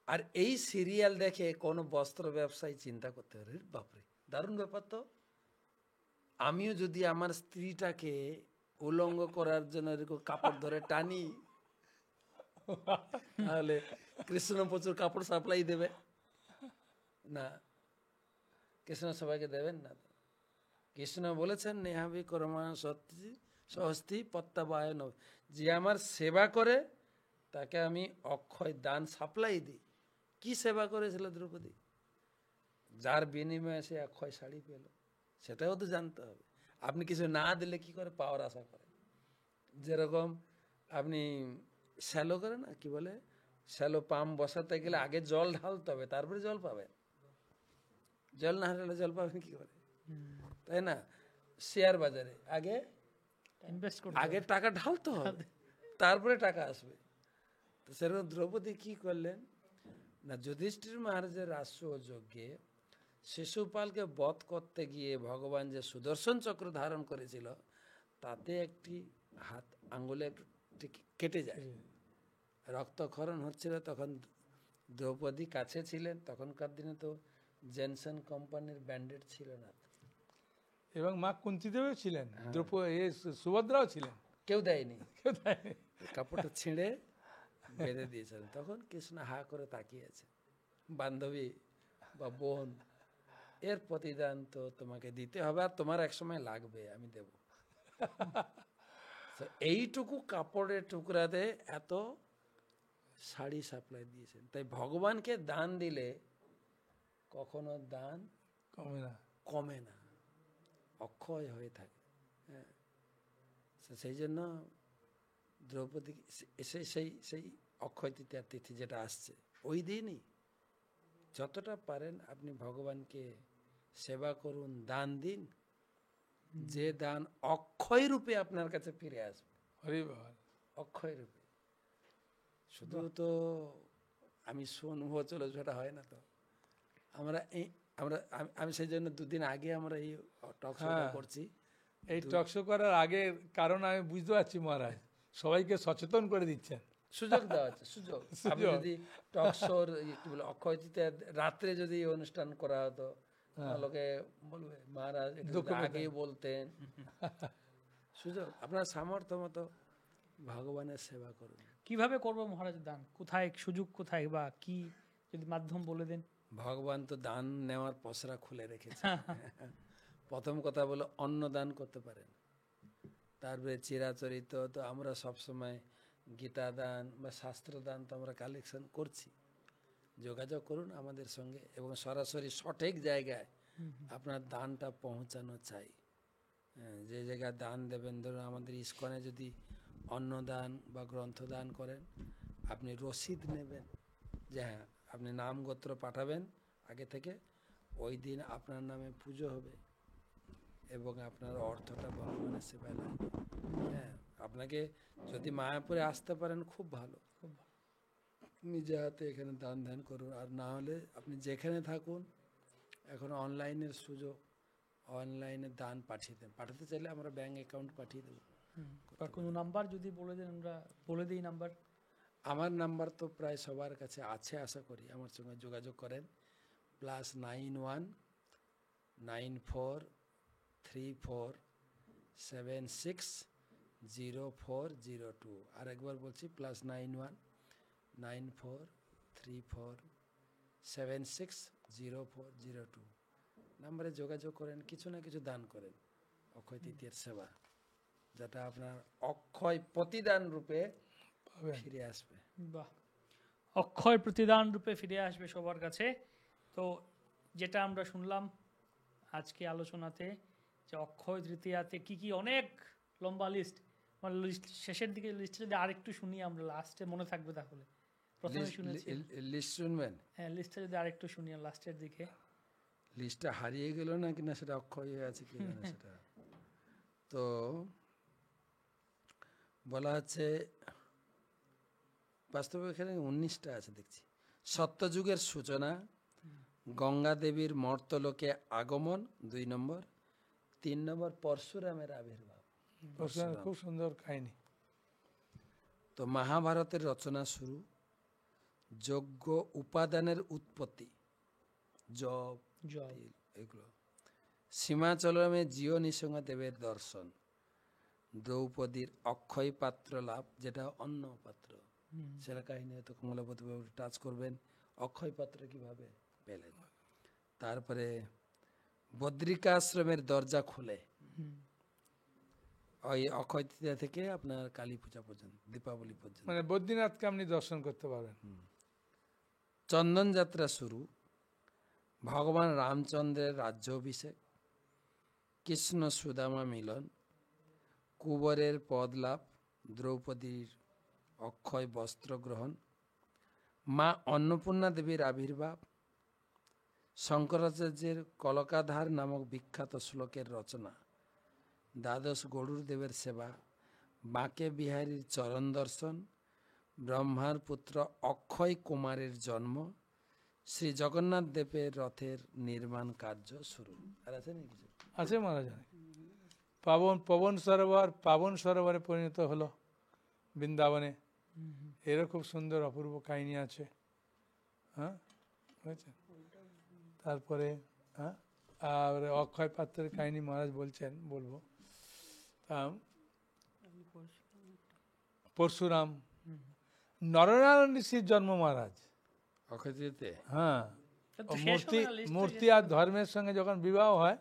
আর এই সিরিয়াল দেখে কোনো বস্ত্র ব্যবসায়ী চিন্তা করতে পারে, বাপরে দারুণ ব্যাপার তো, আমিও যদি আমার স্ত্রীটাকে উলঙ্গ করার জন্য এরকম কাপড় ধরে টানি, তাহলে কৃষ্ণ প্রচুর কাপড় সাপ্লাই দেবে না? কৃষ্ণ সবাইকে দেবেন না। কৃষ্ণ বলেছেন নেহাবি কর্মা সহস্তি পত্তাবায় নব, যে আমার সেবা করে তাকে আমি অক্ষয় দান সাপ্লাই দিই। কি সেবা করেছিল দ্রৌপদী? যার বিনিময়ে সে অক্ষয় শাড়ি পেল, সেটাও তো জানতে হবে। আপনি কিছু না দিলে কি করে পাওয়ার আশা করেন? যেরকম আপনি শ্যালো করে না, কি বলে, শ্যালো পাম্প বসাতে গেলে আগে জল ঢালতে হবে, তারপরে জল পাবেন। জল না হলে জল পাবেন কি করে? তাই না? শেয়ার বাজারে আগে টাকা ঢালতে হবে, তারপরে টাকা আসবে। তো সেরকম দ্রৌপদী কি করলেন না, যুধিষ্ঠির মহারাজের রাষ্ট্র যজ্ঞে শিশুপালকে বধ করতে গিয়ে ভগবান যে সুদর্শন চক্র ধারণ করেছিল, তাতে একটি হাত আঙ্গুলে একটু কেটে যায়, রক্তক্ষরণ হচ্ছিল। তখন দ্রৌপদী কাছে ছিলেন, তখনকার দিনে তো জেনসন কোম্পানির ব্যান্ডেড ছিল না, এবং মা কুন্তিদেবও ছিলেন, সুভদ্রাও ছিলেন, কেউ দেয়নি, কাপড়টা ছিঁড়ে বেঁধে দিয়েছিলেন। তখন কৃষ্ণ হা করে তাকিয়েছে, বান্ধবী বা বোন, এর প্রতিদান তো তোমাকে দিতে হবে, আর তোমার একসময় লাগবে, আমি দেব। এইটুকু কাপড়ের টুকরাতে এত শাড়ি সাপ্লাই দিয়েছেন। তাই ভগবানকে দান দিলে কখনো দান কমে না, অক্ষয় হয়ে থাকে। হ্যাঁ, সেই জন্য দ্রৌপদী সেই অক্ষয় তৃতীয়ার তিথি যেটা আসছে, ওই দিনই যতটা পারেন আপনি ভগবানকে সেবা করুন, দান দিন, যে দান অক্ষয় রূপে আপনার কাছে ফিরে আসবে, হরি বাবা। অক্ষয় রূপে। শুধু তো আমি শুনবো চলো, সেটা হয় না তো। আমি সেই জন্য দুদিন আগে আমরা এই টক শোটা করছি। এই টক শো করার আগে কারণ আমি বুঝতে পারছি মহারাজ সবাইকে সচেতন করে দিচ্ছেন, সুযোগ দেওয়া হচ্ছে, সুযোগ। আপনি যদি টক শোর কি বলে অক্ষয় তৃতীয়া রাত্রে যদি অনুষ্ঠান করা হতো, লোকে বলবে মহারাজ আগেই বলতেন। সুযোগ, আপনার সামর্থ্য মতো ভগবানের সেবা করুন। কিভাবে করবো মহারাজ দান? কোথায় সুযোগ, কোথায় বা কি, যদি মাধ্যম বলে দেন। ভগবান তো দান নেওয়ার পসরা খুলে রেখেছে। প্রথম কথা বলো অন্ন দান করতে পারেন, তারপরে চিরাচরিত তো আমরা সবসময় গীতা দান বা শাস্ত্র দান তো আমরা কালেকশন করছি। যোগাযোগ করুন আমাদের সঙ্গে এবং সরাসরি সঠিক জায়গায় আপনার দানটা পৌঁছানো চাই। যে জায়গায় দান দেবেন, ধরুন আমাদের ইস্কনে যদি অন্নদান বা গ্রন্থ দান করেন, আপনি রসিদ নেবেন যে হ্যাঁ আপনি নাম গোত্র পাঠাবেন আগে থেকে, ওই দিন আপনার নামে পুজো হবে এবং আপনার অর্থটা ভগবানের সেবায় লাগবে। হ্যাঁ, আপনাকে যদি মায়াপুরে আসতে পারেন খুব ভালো, খুব ভালো, নিজে হাতে এখানে দান ধ্যান করুন। আর না হলে আপনি যেখানে থাকুন, এখন অনলাইনের সুযোগ, অনলাইনে দান পাঠিয়ে দেন। পাঠাতে চাইলে আমরা ব্যাঙ্ক অ্যাকাউন্ট পাঠিয়ে দেবো। আর কোনো নাম্বার যদি বলে দেন, আমরা বলে দিই নাম্বার। আমার নাম্বার তো প্রায় সবার কাছে আছে, আশা করি আমার সঙ্গে যোগাযোগ করেন। +91 94 34 76 0402। আর একবার বলছি, +91 94 34 76 0402 নাম্বারে যোগাযোগ করেন, কিছু না কিছু দান করেন অক্ষয় তৃতীয়ার সেবা, যেটা আপনার অক্ষয় প্রতিদান রূপে ফিরে আসবে। বাহ, অক্ষয় প্রতিদান রূপে ফিরে আসবে সবার কাছে। তো যেটা আমরা শুনলাম আজকে আলোচনাতে, যে অক্ষয় তৃতীয়াতে কি কি, অনেক লম্বা লিস্ট, মানে লিস্ট শেষের দিকে লিস্টটা যদি আরেকটু শুনি আমরা, লাস্টে মনে থাকবে তাহলে। প্রথমে শুনেছি লিস্ট শুনবেন? হ্যাঁ, লিস্টটা যদি আরেকটু শুনি লাস্টের দিকে। লিস্টটা হারিয়ে গেল না কিনা সেটা অক্ষয় হয়ে আছে কি জানে সেটা। তো বলা হচ্ছে, বাস্তবে এখানে 19টা আছে দেখছি। সত্যযুগের সূচনা, গঙ্গা দেবীর মর্তলোকে আগমন 2 নম্বর, 3 নম্বর পরশুরামের আবির্ভাব। খুব সুন্দর কাহিনী। তো মহাভারতের রচনা শুরু, যজ্ঞ উপাদানের উৎপত্তি, জব এগুলো, সীমাচলমে জিও নৃসিংহদেবের দর্শন, দ্রৌপদীর অক্ষয় পাত্র লাভ, যেটা অন্ন পাত্র, সেটা কাহিনী হয়তো কমলাপতি বাবু টাচ করবেন, অক্ষয় পাত্র কিভাবে পেলেন। তারপরে বদ্রিকাশ্রমের দরজা খুলে, ওই অক্ষয় তৃতীয়া থেকে আপনার কালী পূজা পর্যন্ত, দীপাবলি পর্যন্ত, মানে বদ্রীনাথকে আপনি দর্শন করতে পারবেন। চন্দন যাত্রা শুরু, ভগবান রামচন্দ্রের রাজ্যাভিষেক, কৃষ্ণ সুদামা মিলন, কুবরের পদ লাভ, দ্রৌপদীর অক্ষয় বস্ত্র গ্রহণ, মা অন্নপূর্ণা দেবীর আবির্ভাব, শঙ্করাচার্যের কলকাধার নামক বিখ্যাত শ্লোকের রচনা, দ্বাদশ গরুর দেবের সেবা, বাঁকে বিহারীর চরণ দর্শন, ব্রহ্মার পুত্র অক্ষয় কুমারের জন্ম, শ্রী জগন্নাথ দেবের রথের নির্মাণ কার্য শুরু। আর আছে নাকি কিছু? আছে মহারাজ। পাবন সরোবরে পরিণত হলো বৃন্দাবনে। এরও খুব সুন্দর অপূর্ব কাহিনী আছে। হ্যাঁ, বুঝেছেন? তারপরে আর অক্ষয় পাত্রের কাহিনী মহারাজ বলছেন, বলবো। পরশুরাম, নরনারায়ণ ঋষির জন্ম মহারাজ। অক্ষয় তৃতীয়া? হ্যাঁ, মূর্তি আর ধর্মের সঙ্গে যখন বিবাহ হয়,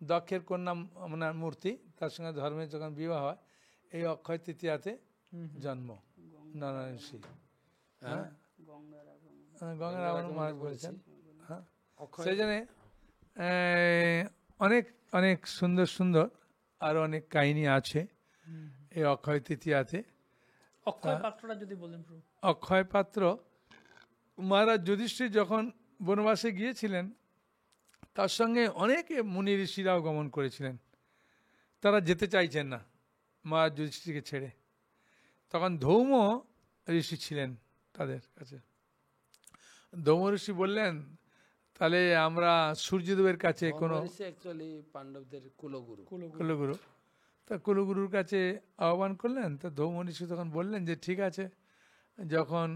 দক্ষের কন্যা মানে মূর্তি, তার সঙ্গে ধর্মের যখন বিবাহ হয়, এই অক্ষয় তৃতীয়াতে জন্ম নারায়ণ ঋষি। হ্যাঁ, গঙ্গার আগমন মহারাজ বলেছেন। হ্যাঁ, সেই জন্য অনেক অনেক সুন্দর সুন্দর আরো অনেক কাহিনী আছে এই অক্ষয় তৃতীয়াতে। অক্ষয় পাত্রটা যদি বলেন। অক্ষয় পাত্র মহারাজ যুধিষ্ঠির যখন বনবাসে গিয়েছিলেন, তার সঙ্গে অনেকে মুনি ঋষিরাও গমন করেছিলেন। তারা যেতে চাইছেন না মহারাজ যুধিষ্ঠিরকে ছেড়ে। তখন ধৌম ঋষি ছিলেন তাদের কাছে। ধৌম ঋষি বললেন, তাহলে আমরা সূর্যদেবের কাছে কোনো অ্যাকচুয়ালি পাণ্ডবদের কুলগুরু। কুলগুরু, তা কুলগুরুর কাছে আহ্বান করলেন। তা ধৌম ঋষি তখন বললেন যে ঠিক আছে, যখন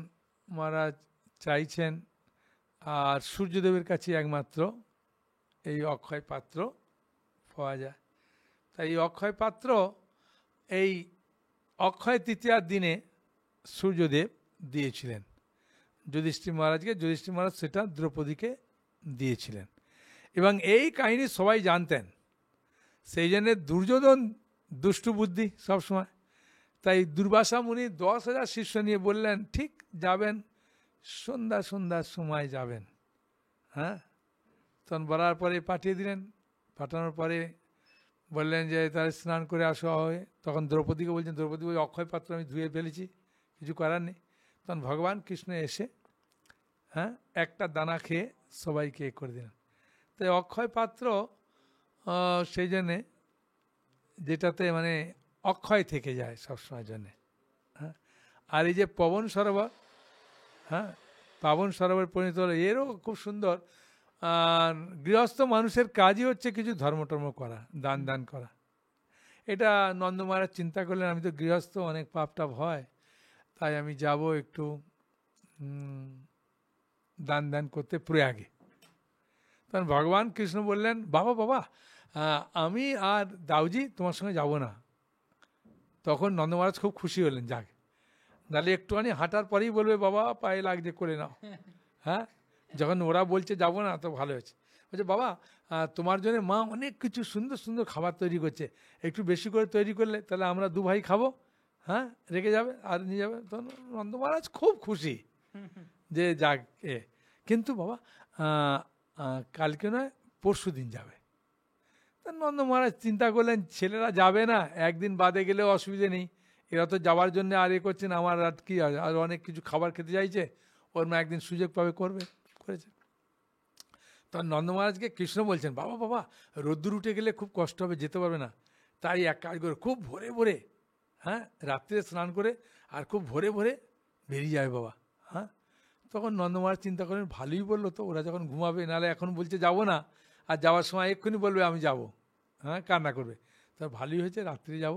মহারাজ চাইছেন, আর সূর্যদেবের কাছে একমাত্র এই অক্ষয় পাত্র পাওয়া যায়। তাই এই অক্ষয় পাত্র এই অক্ষয় তৃতীয়ার দিনে সূর্যদেব দিয়েছিলেন যুধিষ্ঠির মহারাজকে। যুধিষ্ঠির মহারাজ সেটা দ্রৌপদীকে দিয়েছিলেন এবং এই কাহিনী সবাই জানতেন। সেই জন্যে দুর্যোধন দুষ্টু বুদ্ধি সবসময়। তাই দুর্বাসা মুনি 10,000 শিষ্য নিয়ে বললেন, ঠিক যাবেন সন্ধ্যার সময় যাবেন। হ্যাঁ, তখন বলার পরে পাঠিয়ে দিলেন। পাঠানোর পরে বললেন যে তাহলে স্নান করে আসা হয়। তখন দ্রৌপদীকে বলছেন, দ্রৌপদী ওই অক্ষয় পাত্র আমি ধুয়ে ফেলেছি, কিছু করার নেই। তখন ভগবান কৃষ্ণ এসে একটা দানা খেয়ে সবাইকে করে দিলেন। তাই অক্ষয় পাত্র সেই জন্যে যেটাতে মানে অক্ষয় থেকে যায় সবসময়ের জন্যে। হ্যাঁ, আর এই যে পবন সরোবর, পাবন সরোবর পরিণত হলো, এরও খুব সুন্দর। আর গৃহস্থ মানুষের কাজই হচ্ছে কিছু ধর্মটর্ম করা, দান করা। এটা নন্দ মহারাজ চিন্তা করলেন, আমি তো গৃহস্থ, অনেক পাপ টাপ হয়, তাই আমি যাব একটু দান করতে প্রয়াগে। তখন ভগবান কৃষ্ণ বললেন, বাবা আমি আর দাউজি তোমার সঙ্গে যাব না। তখন নন্দ মহারাজ খুব খুশি হলেন, যাক, নাহলে একটুখানি হাঁটার পরেই বলবে বাবা পায়ে লাগছে করে নাও। হ্যাঁ, যখন ওরা বলছে যাবো না, তো ভালো হয়েছে। বলছে বাবা তোমার জন্য মা অনেক কিছু সুন্দর সুন্দর খাবার তৈরি করছে, একটু বেশি করে তৈরি করলে তাহলে আমরা 2 ভাই খাবো। হ্যাঁ, রেখে যাবে আর নিয়ে যাবে। তখন নন্দ মহারাজ খুব খুশি যে যাক এ। কিন্তু বাবা কালকে নয় পরশু দিন যাবে। তা নন্দ মহারাজ চিন্তা করলেন, ছেলেরা যাবে না, একদিন বাদে গেলেও অসুবিধে নেই, এরা তো যাওয়ার জন্য আর এ করছেন, আমার আর কি আর অনেক কিছু খাবার খেতে চাইছে, ওর মা একদিন সুযোগ পাবে করেছে। তখন নন্দ মহারাজকে কৃষ্ণ বলছেন, বাবা রোদ্দুর উঠে গেলে খুব কষ্ট হবে, যেতে পারবে না। তাই এক কাজ করে খুব ভোরে রাত্রে স্নান করে আর খুব ভোরে বেরিয়ে যাবে বাবা। হ্যাঁ, তখন নন্দ মহারাজ চিন্তা করেন, ভালোই বললো তো, ওরা যখন ঘুমাবে, নাহলে এখন বলছে যাবো না, আর যাওয়ার সময় এক্ষুনি বলবে আমি যাব, কান্না করবে। তা ভালোই হয়েছে, রাত্রে যাব।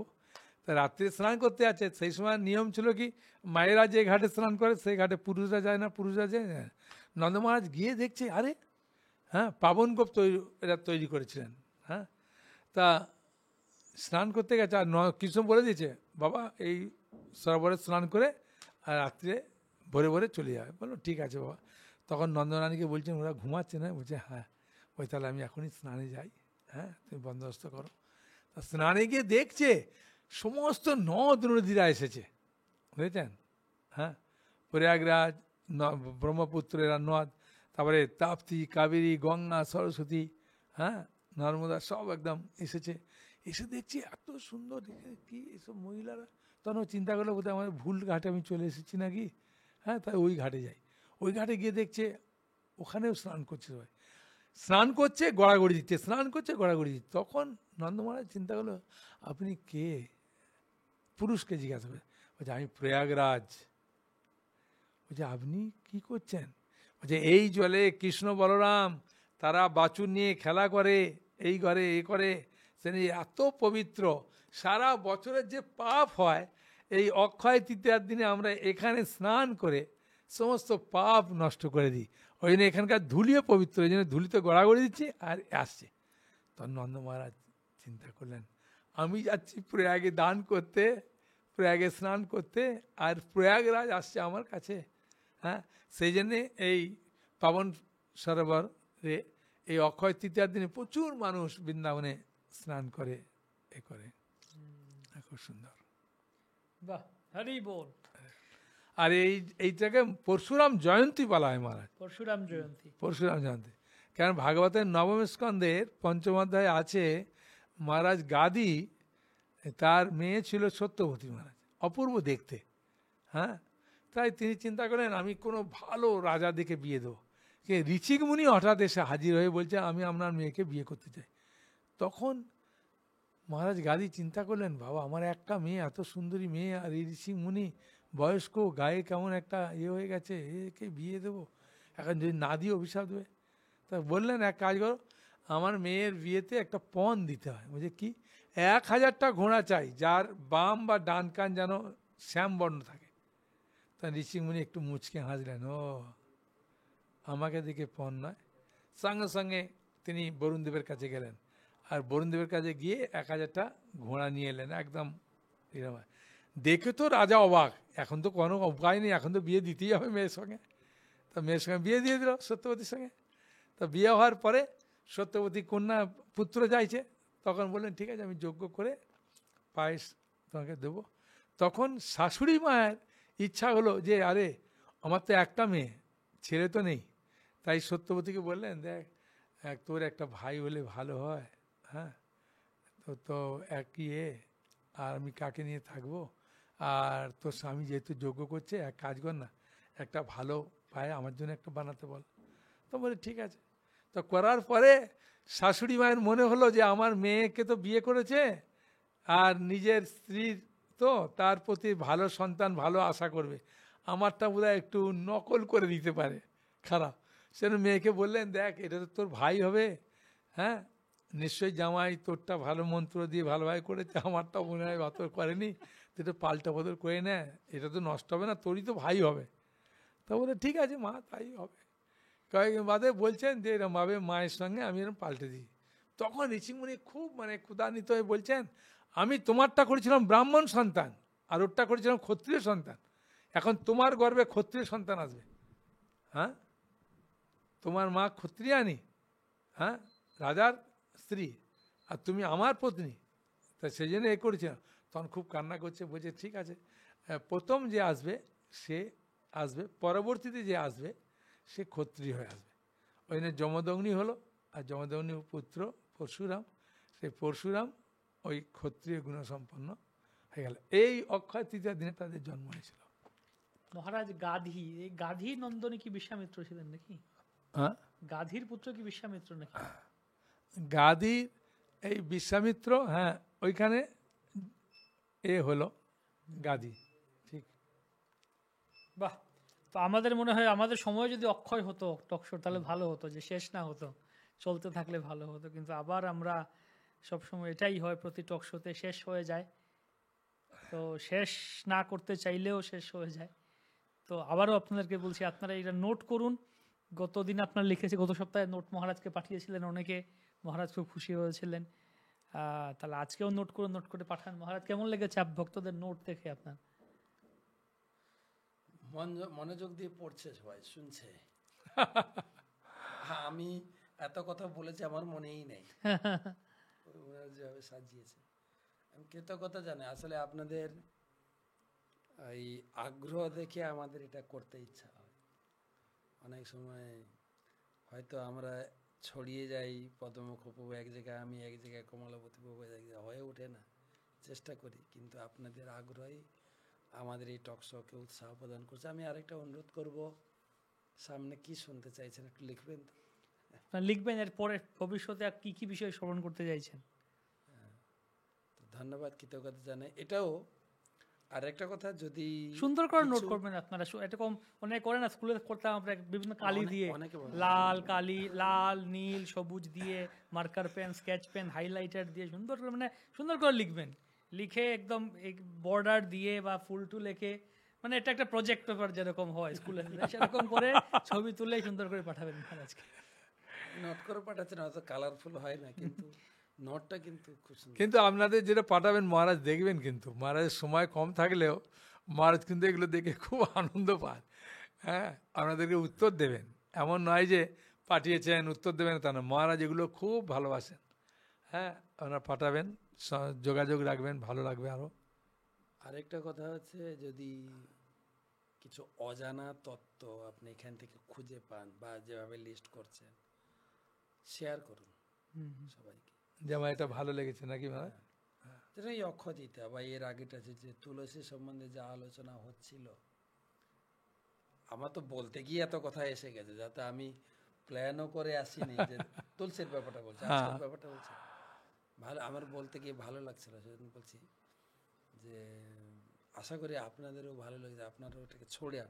তা রাত্রে স্নান করতে আছে, সেই সময় নিয়ম ছিল কি, মায়েরা যে ঘাটে স্নান করে সেই ঘাটে পুরুষরা যায় না, পুরুষরা যায় না। নন্দ মহারাজ গিয়ে দেখছে, আরে পাবন গোপ এরা তৈরি করেছিলেন। তা স্নান করতে গেছে, আর কৃষ্ণ বলে দিয়েছে, বাবা এই সরোবরে স্নান করে আর রাত্রে ভোরে চলে যাবে। বললো ঠিক আছে বাবা। তখন নন্দরানীকে বলছেন, ওরা ঘুমাচ্ছে না? বলছে হ্যাঁ। ওই তাহলে আমি এখনই স্নানে যাই, তুমি বন্দোবস্ত করো। তা স্নানে গিয়ে দেখছে সমস্ত নদ নদীরা এসেছে, বুঝেছেন? প্রয়াগরাজ, ব্রহ্মপুত্রের নদ, তারপরে তাপ্তি, কাবেরী, গঙ্গা, সরস্বতী, নর্মদা, সব একদম এসেছে। এসে দেখছি এত সুন্দর, কি এসব মহিলারা। তখন চিন্তা করলো বোধহয় আমার ভুল ঘাটে আমি চলে এসেছি নাকি। তাই ওই ঘাটে যাই। ওই ঘাটে গিয়ে দেখছে ওখানেও স্নান করছে সবাই, স্নান করছে গড়াগড়ি দিচ্ছে, স্নান করছে গড়াগড়ি দিচ্ছে। তখন নন্দ মহারাজ চিন্তা করলো, আপনি কে? পুরুষকে জিজ্ঞাসা করে, বলছে আমি প্রয়াগরাজ। বলছে আপনি কি করছেন? বলছে এই জলে কৃষ্ণ বলরাম তারা বাছুর নিয়ে খেলা করে, এই ঘরে এ করে, সে এত পবিত্র, সারা বছরের যে পাপ হয় এই অক্ষয় তৃতীয়ার দিনে আমরা এখানে স্নান করে সমস্ত পাপ নষ্ট করে দিই। ওই জন্য এখানকার ধুলিও পবিত্র, ওই জন্য ধুলিতে গড়াগড়ি দিচ্ছি আর আসছে। তখন নন্দ মহারাজ চিন্তা করলেন, আমি যাচ্ছি প্রয়াগে দান করতে, প্রয়াগে স্নান করতে, আর প্রয়াগরাজ আসছে আমার কাছে। সেই জন্যে এই পাবন সরোবরে এই অক্ষয় তৃতীয়ার দিনে প্রচুর মানুষ বৃন্দাবনে স্নান করে, এ করে। খুব সুন্দর। বাহ, হরি বল। আর এইটাকে পরশুরাম জয়ন্তী বলা হয় মহারাজ, পরশুরাম জয়ন্তী। কারণ ভাগবতের নবম স্কন্ধের 5ম অধ্যায়ে আছে, মহারাজ গাদি, তার মেয়ে ছিল সত্যবতী মহারাজ, অপূর্ব দেখতে। তাই তিনি চিন্তা করেন আমি কোনো ভালো রাজা দেখে বিয়ে দেবো, যে ঋচিক মুনি হঠাৎ এসে হাজির হয়ে বলছে আমি আপনার মেয়েকে বিয়ে করতে চাই। তখন মহারাজ গাদি চিন্তা করলেন, বাবা আমার একটা মেয়ে, এত সুন্দরী মেয়ে, আর এই ঋষি মুনি বয়স্ক, গায়ে কেমন একটা হয়ে গেছে, একে বিয়ে দেবো, এখন যদি না দিয়ে অভিশাপ দেবে। তা বললেন এক কাজ করো, আমার মেয়ের বিয়েতে একটা পণ দিতে হয়। বলছে কি? 1000টা ঘোড়া চাই যার বাম বা ডান কান যেন শ্যামবর্ণ থাকে। তা ঋষি মুনি একটু মুচকে হাসলেন, ও আমাকে দেখে পণ নয়। সঙ্গে সঙ্গে তিনি বরুণদেবের কাছে গেলেন, আর বরুণদেবের কাছে গিয়ে 1000টা ঘোড়া নিয়ে এলেন। একদম এরকম দেখে তো রাজা অবাক, এখন তো কোনো উপায় নেই, এখন তো বিয়ে দিতেই হবে মেয়ের সঙ্গে। তা মেয়ের সঙ্গে বিয়ে দিয়ে দিল সত্যবতীর সঙ্গে। তা বিয়ে হওয়ার পরে সত্যবতী কন্যা পুত্র চাইছে, তখন বললেন ঠিক আছে আমি যজ্ঞ করে পায়েস তোমাকে দেবো। তখন শাশুড়ি মায়ের ইচ্ছা হলো যে আরে আমার তো একটা মেয়ে, ছেলে তো নেই। তাই সত্যবতীকে বললেন, দেখ তোর একটা ভাই হলে ভালো হয়, হ্যাঁ তো একই আর আমি কাকে নিয়ে থাকবো, আর তোর স্বামী যেহেতু যজ্ঞ করছে এক কাজ কর না, একটা ভালো পায়ে আমার জন্য একটা বানাতে বল। তো বলে ঠিক আছে। তো করার পরে শাশুড়ি মায়ের মনে হলো যে আমার মেয়েকে তো বিয়ে করেছে, আর নিজের স্ত্রীর তো তার প্রতি ভালো সন্তান ভালো আশা করবে, আমারটা বোধহয় একটু নকল করে দিতে পারে, খারাপ। সেজন্য মেয়েকে বললেন, দেখ এটা তো তোর ভাই হবে, হ্যাঁ নিশ্চয়ই জামাই তোরটা ভালো মন্ত্র দিয়ে ভালোভাবে করেছে, আমারটা মনে হয় অত করেনি, তো পাল্টা বদল করে নেয়, এটা তো নষ্ট হবে না, তোরই তো ভাই হবে। তা বলে ঠিক আছে মা তাই হবে। কয়েকদিন বাদে বলছেন যে এরকম ভাবে মায়ের সঙ্গে আমি এরকম পাল্টে দিই। তখন ঋষিমুনি খুব ক্ষুধান্বিত হয়ে বলছেন, আমি তোমারটা করেছিলাম ব্রাহ্মণ সন্তান, আর ওরটা করেছিলাম ক্ষত্রিয় সন্তান, এখন তোমার গর্ভে ক্ষত্রিয় সন্তান আসবে। হ্যাঁ তোমার মা ক্ষত্রিয়ানি, হ্যাঁ রাজার স্ত্রী, আর তুমি আমার পত্নী, তা সেই জন্য করেছিলাম। তখন খুব কান্না করছে, বলছে ঠিক আছে প্রথম যে আসবে সে আসবে, পরবর্তীতে যে আসবে সে ক্ষত্রিয় হয়ে আসবে। ওই জন্য যমদগ্নি হলো, আর যমদগ্নি পুত্র পরশুরাম, সেই পরশুরাম ওই ক্ষত্রিয় গুণসম্পন্ন হয়ে গেল। এই অক্ষয় তৃতীয় দিনে তাদের জন্ম হয়েছিল। মহারাজ গাধী, এই গাধী নন্দনী কি বিশ্বামিত্র ছিলেন নাকি? হ্যাঁ গাধীর পুত্র কি বিশ্বামিত্র নাকি? গাধীর এই বিশ্বামিত্র, হ্যাঁ ওইখানে হলো গাধী, ঠিক। বাহ, তো আমাদের মনে হয় আমাদের সময় যদি অক্ষয় হতো টকশো, তাহলে ভালো হতো, যে শেষ না হতো, চলতে থাকলে ভালো হতো। কিন্তু আবার আমরা সবসময় এটাই হয়, প্রতি টকশোতে শেষ হয়ে যায়, তো শেষ না করতে চাইলেও শেষ হয়ে যায়। তো আবারও আপনাদেরকে বলছি, আপনারা এটা নোট করুন। গতদিন আপনারা লিখেছে, গত সপ্তাহে নোট মহারাজকে পাঠিয়েছিলেন অনেকে, মহারাজ খুব খুশি হয়েছিলেন। তাহলে আজকেও নোট করুন, নোট করে পাঠান। মহারাজ কেমন লেগেছে ভক্তদের নোট দেখে আপনার? মনোযোগ দিয়ে পড়ছে, সবাই শুনছে। আমি এত কথা বলেছি আমার মনেই নেই যেভাবে সাজিয়েছে। আমি কৃতজ্ঞতা জানি, আসলে আপনাদের এই আগ্রহ দেখে আমাদের এটা করতে ইচ্ছা হয়। অনেক সময় হয়তো আমরা ছড়িয়ে যাই, পদ্মমুখ প্রভু এক জায়গায়, আমি এক জায়গায়, কমলাবতী প্রভু এক জায়গায়, হয়ে ওঠে না, চেষ্টা করি, কিন্তু আপনাদের আগ্রহই আমাদের এই টক শোকে উৎসাহ প্রদান করছে। আমি আরেকটা অনুরোধ করব, সামনে কি শুনতে চাইছেন একটু লিখবেন তো? লিখবেন, এর পরে ভবিষ্যতে কি কি বিষয় স্মরণ করতে চাইছেন। তো ধন্যবাদ, কৃতজ্ঞতা জানাই। এটাও আরেকটা কথা, যদি সুন্দর করে নোট করবেন আপনারা, এরকম অনেক করে না, স্কুলে করতাম আমরা বিভিন্ন কালি দিয়ে, লাল কালি, লাল নীল সবুজ দিয়ে, marker pen, sketch pen, highlighter দিয়ে সুন্দর করে সুন্দর করে লিখবেন। লিখে একদম বর্ডার দিয়ে বা ফুল টু লেখে, এটা একটা প্রজেক্ট পেপার যেরকম হয় স্কুলে, সেরকম করে ছবি তুলে সুন্দর করে পাঠাবেন মহারাজকে। নোট করে পাঠাচ্ছেন, হয়তো কালারফুল হয় না, কিন্তু নোটটা কিন্তু খুব সুন্দর। কিন্তু আপনাদের যেটা পাঠাবেন মহারাজ দেখবেন, কিন্তু মহারাজের সময় কম থাকলেও মহারাজ কিন্তু এগুলো দেখে খুব আনন্দ পান। হ্যাঁ আপনাদেরকে উত্তর দেবেন, এমন নয় যে পাঠিয়েছেন উত্তর দেবেন তা না, মহারাজ এগুলো খুব ভালোবাসেন। হ্যাঁ আপনারা পাঠাবেন, যোগাযোগ রাখবেন, ভালো লাগবে আরও। আরেকটা কথা হচ্ছে, যদি কিছু অজানা তত্ত্ব আপনি এখান থেকে খুঁজে পান বা যেভাবে লিস্ট করছেন, শেয়ার করুন সবাইকে, যে আমার এটা ভালো লেগেছে নাকি মহারাজ। যেটা এই অক্ষয় তৃতীয়া বা এর আগেটা যে তুলসী সম্বন্ধে যা আলোচনা হচ্ছিল, আমার তো বলতে গিয়ে এত কথা এসে গেছে, যাতে আমি প্ল্যানও করে আসিনি যে তুলসীর ব্যাপারটা বলছি, আজকের ব্যাপারটা বলছি। ভালো, আমার বলতে গিয়ে ভালো লাগছিল, সেজন্য বলছি যে আশা করি আপনাদেরও ভালো লাগছে, আপনারা ওটাকে ছড়িয়ে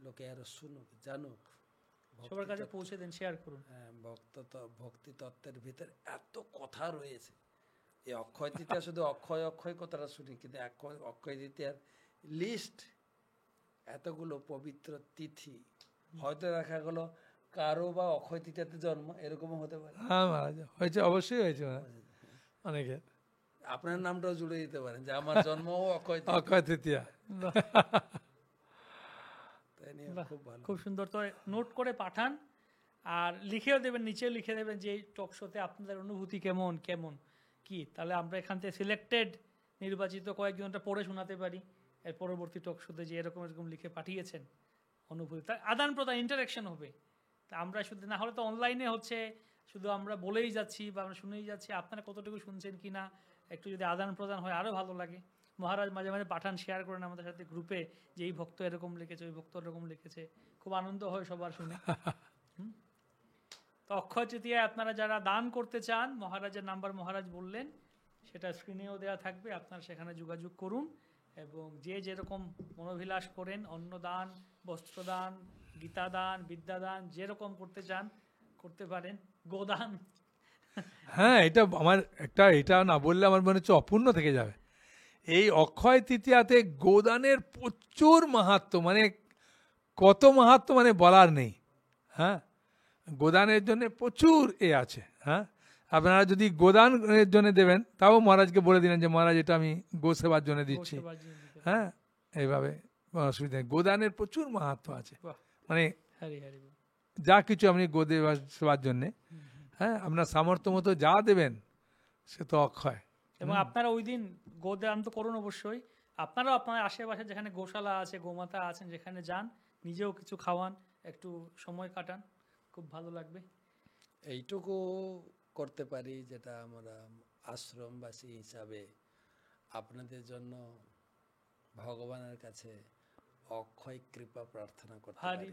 লোকে আরো শুনুক, জানুক, সবার কাছে পৌঁছে দেন, শেয়ার করুন। হ্যাঁ, ভক্তি তত্ত্বের ভিতরে এত কথা রয়েছে। এই অক্ষয় তৃতীয়া শুধু অক্ষয় অক্ষয় কথাটা শুনি, কিন্তু অক্ষয় তৃতীয়ার লিস্ট এতগুলো পবিত্র তিথি, হয়তো দেখা গেলো কারো বা অক্ষয় তৃতীয়াতে জন্ম, এরকমও হতে পারে। হ্যাঁ মহারাজ, হয়েছে, অবশ্যই হয়েছে অনেকের। আপনার নামটাও জুড়ে দিতে পারেন যে আমার জন্ম অক্ষয় তৃতীয়া। খুব ভালো, খুব সুন্দর। তো নোট করে পাঠান, আর লিখেও দেবেন, নিচেও লিখে দেবেন যে এই টক শোতে আপনাদের অনুভূতি কেমন কেমন কি, তাহলে আমরা এখান থেকে সিলেক্টেড নির্বাচিত কয়েকজনটা পড়ে শোনাতে পারি এর পরবর্তী টক শোতে, যে এরকম এরকম লিখে পাঠিয়েছেন অনুভূতি, তার আদান প্রদান, ইন্টারাকশন হবে। তা আমরা শুধু, না হলে তো অনলাইনে হচ্ছে শুধু আমরা বলেই যাচ্ছি বা আমরা শুনেই যাচ্ছি, আপনারা কতটুকু শুনছেন কি না একটু যদি আদান প্রদান হয় আরও ভালো লাগে। মহারাজ মাঝে মাঝে পাঠান, শেয়ার করেন আমাদের সাথে গ্রুপে যে এই ভক্ত এরকম লিখেছে, ওই ভক্ত এরকম লিখেছে, খুব আনন্দ হয় সবার শুনে। তো অক্ষয় তৃতীয়ায় আপনারা যারা দান করতে চান, মহারাজের নাম্বার মহারাজ বললেন, সেটা স্ক্রিনেও দেওয়া থাকবে, আপনারা সেখানে যোগাযোগ করুন। এবং যে যেরকম মনোবিলাস করেন, অন্নদান, বস্ত্রদান, গীতাদান, বিদ্যাদান, যেরকম করতে চান করতে পারেন, গোদান। হ্যাঁ, এটা আমার একটা, এটা না বললে আমার মনে হচ্ছে অপূর্ণ থেকে যাবে। এই অক্ষয় তৃতীয়াতে গোদানের প্রচুর মাহাত্ম্য, মানে কত মাহাত্ম্য মানে বলার নেই। হ্যাঁ, গোদানের জন্য প্রচুর আছে। হ্যাঁ, আপনারা যদি গোদানের জন্য দেবেন, তাও মহারাজকে বলে দিলেন যে মহারাজ এটা আমি গো সেবার জন্য দিচ্ছি। হ্যাঁ, এইভাবে অসুবিধা নেই। গোদানের প্রচুর মাহাত্ম্য আছে, মানে যা কিছু আপনি গো সেবার জন্যে, হ্যাঁ, আপনার সামর্থ্য মতো যা দেবেন সে তো অক্ষয়। এবং আপনারা ওই দিন গোদান তো করুন অবশ্যই, আপনারাও আপনার আশেপাশে যেখানে গোশালা আছে, গোমাতা আছেন, যেখানে যান, নিজেও কিছু খাওয়ান, একটু সময় কাটান, খুব ভালো লাগবে। এইটুকু করতে পারি, যেটা আমরা আশ্রমবাসী হিসাবে আপনাদের জন্য ভগবানের কাছে অক্ষয় কৃপা প্রার্থনা করতে পারি।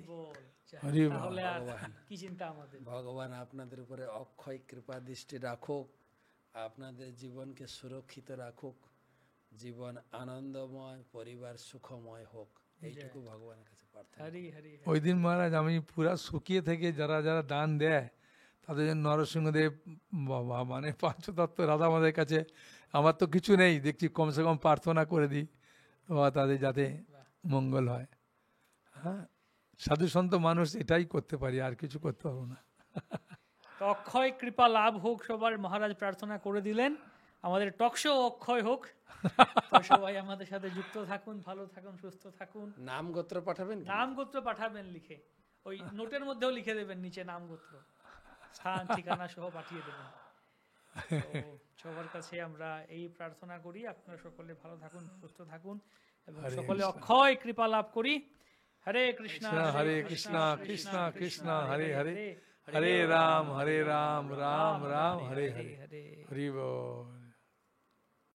তাহলে আর কি চিন্তা আমাদের। ভগবান আপনাদের উপরে অক্ষয় কৃপা দৃষ্টি রাখুক, আপনাদের জীবনকে সুরক্ষিত রাখুক, জীবন আনন্দময়, পরিবার সুখময় হোক, এইটুকু ভগবানের কাছে প্রার্থনা। ওই দিন মহারাজ আমি পুরা শুকিয়ে থেকে যারা যারা দান দেয় তাদের জন্য নরসিংহদেব, মানে পঞ্চতত্ত্ব রাধা মাদের কাছে, আমার তো কিছু নেই, দেখছি কমসে কম প্রার্থনা করে দিই তাদের যাতে মঙ্গল হয়। হ্যাঁ, সাধু সন্ত মানুষ এটাই করতে পারি, আর কিছু করতে পারবো না। অক্ষয় কৃপা লাভ হোক সবার, মহারাজ প্রার্থনা করে দিলেন। আমাদের টকশো অক্ষয় হোক। সবাই আমাদের সাথে যুক্ত থাকুন, ভালো থাকুন, সুস্থ থাকুন। নাম গোত্র পাঠাবেন, নাম গোত্র পাঠাবেন লিখে, ওই নোটের মধ্যেও লিখে দেবেন নিচে নাম গোত্র, স্থান ঠিকানা সহ পাঠিয়ে দেবেন। সবার কাছে আমরা এই প্রার্থনা করি, আপনারা সকলে ভালো থাকুন, সুস্থ থাকুন এবং সকলে অক্ষয় কৃপা লাভ করি। হরে কৃষ্ণ হরে কৃষ্ণ কৃষ্ণ কৃষ্ণ হরে হরে, হরে রাম রাম রাম হরে হরে, হরি বল।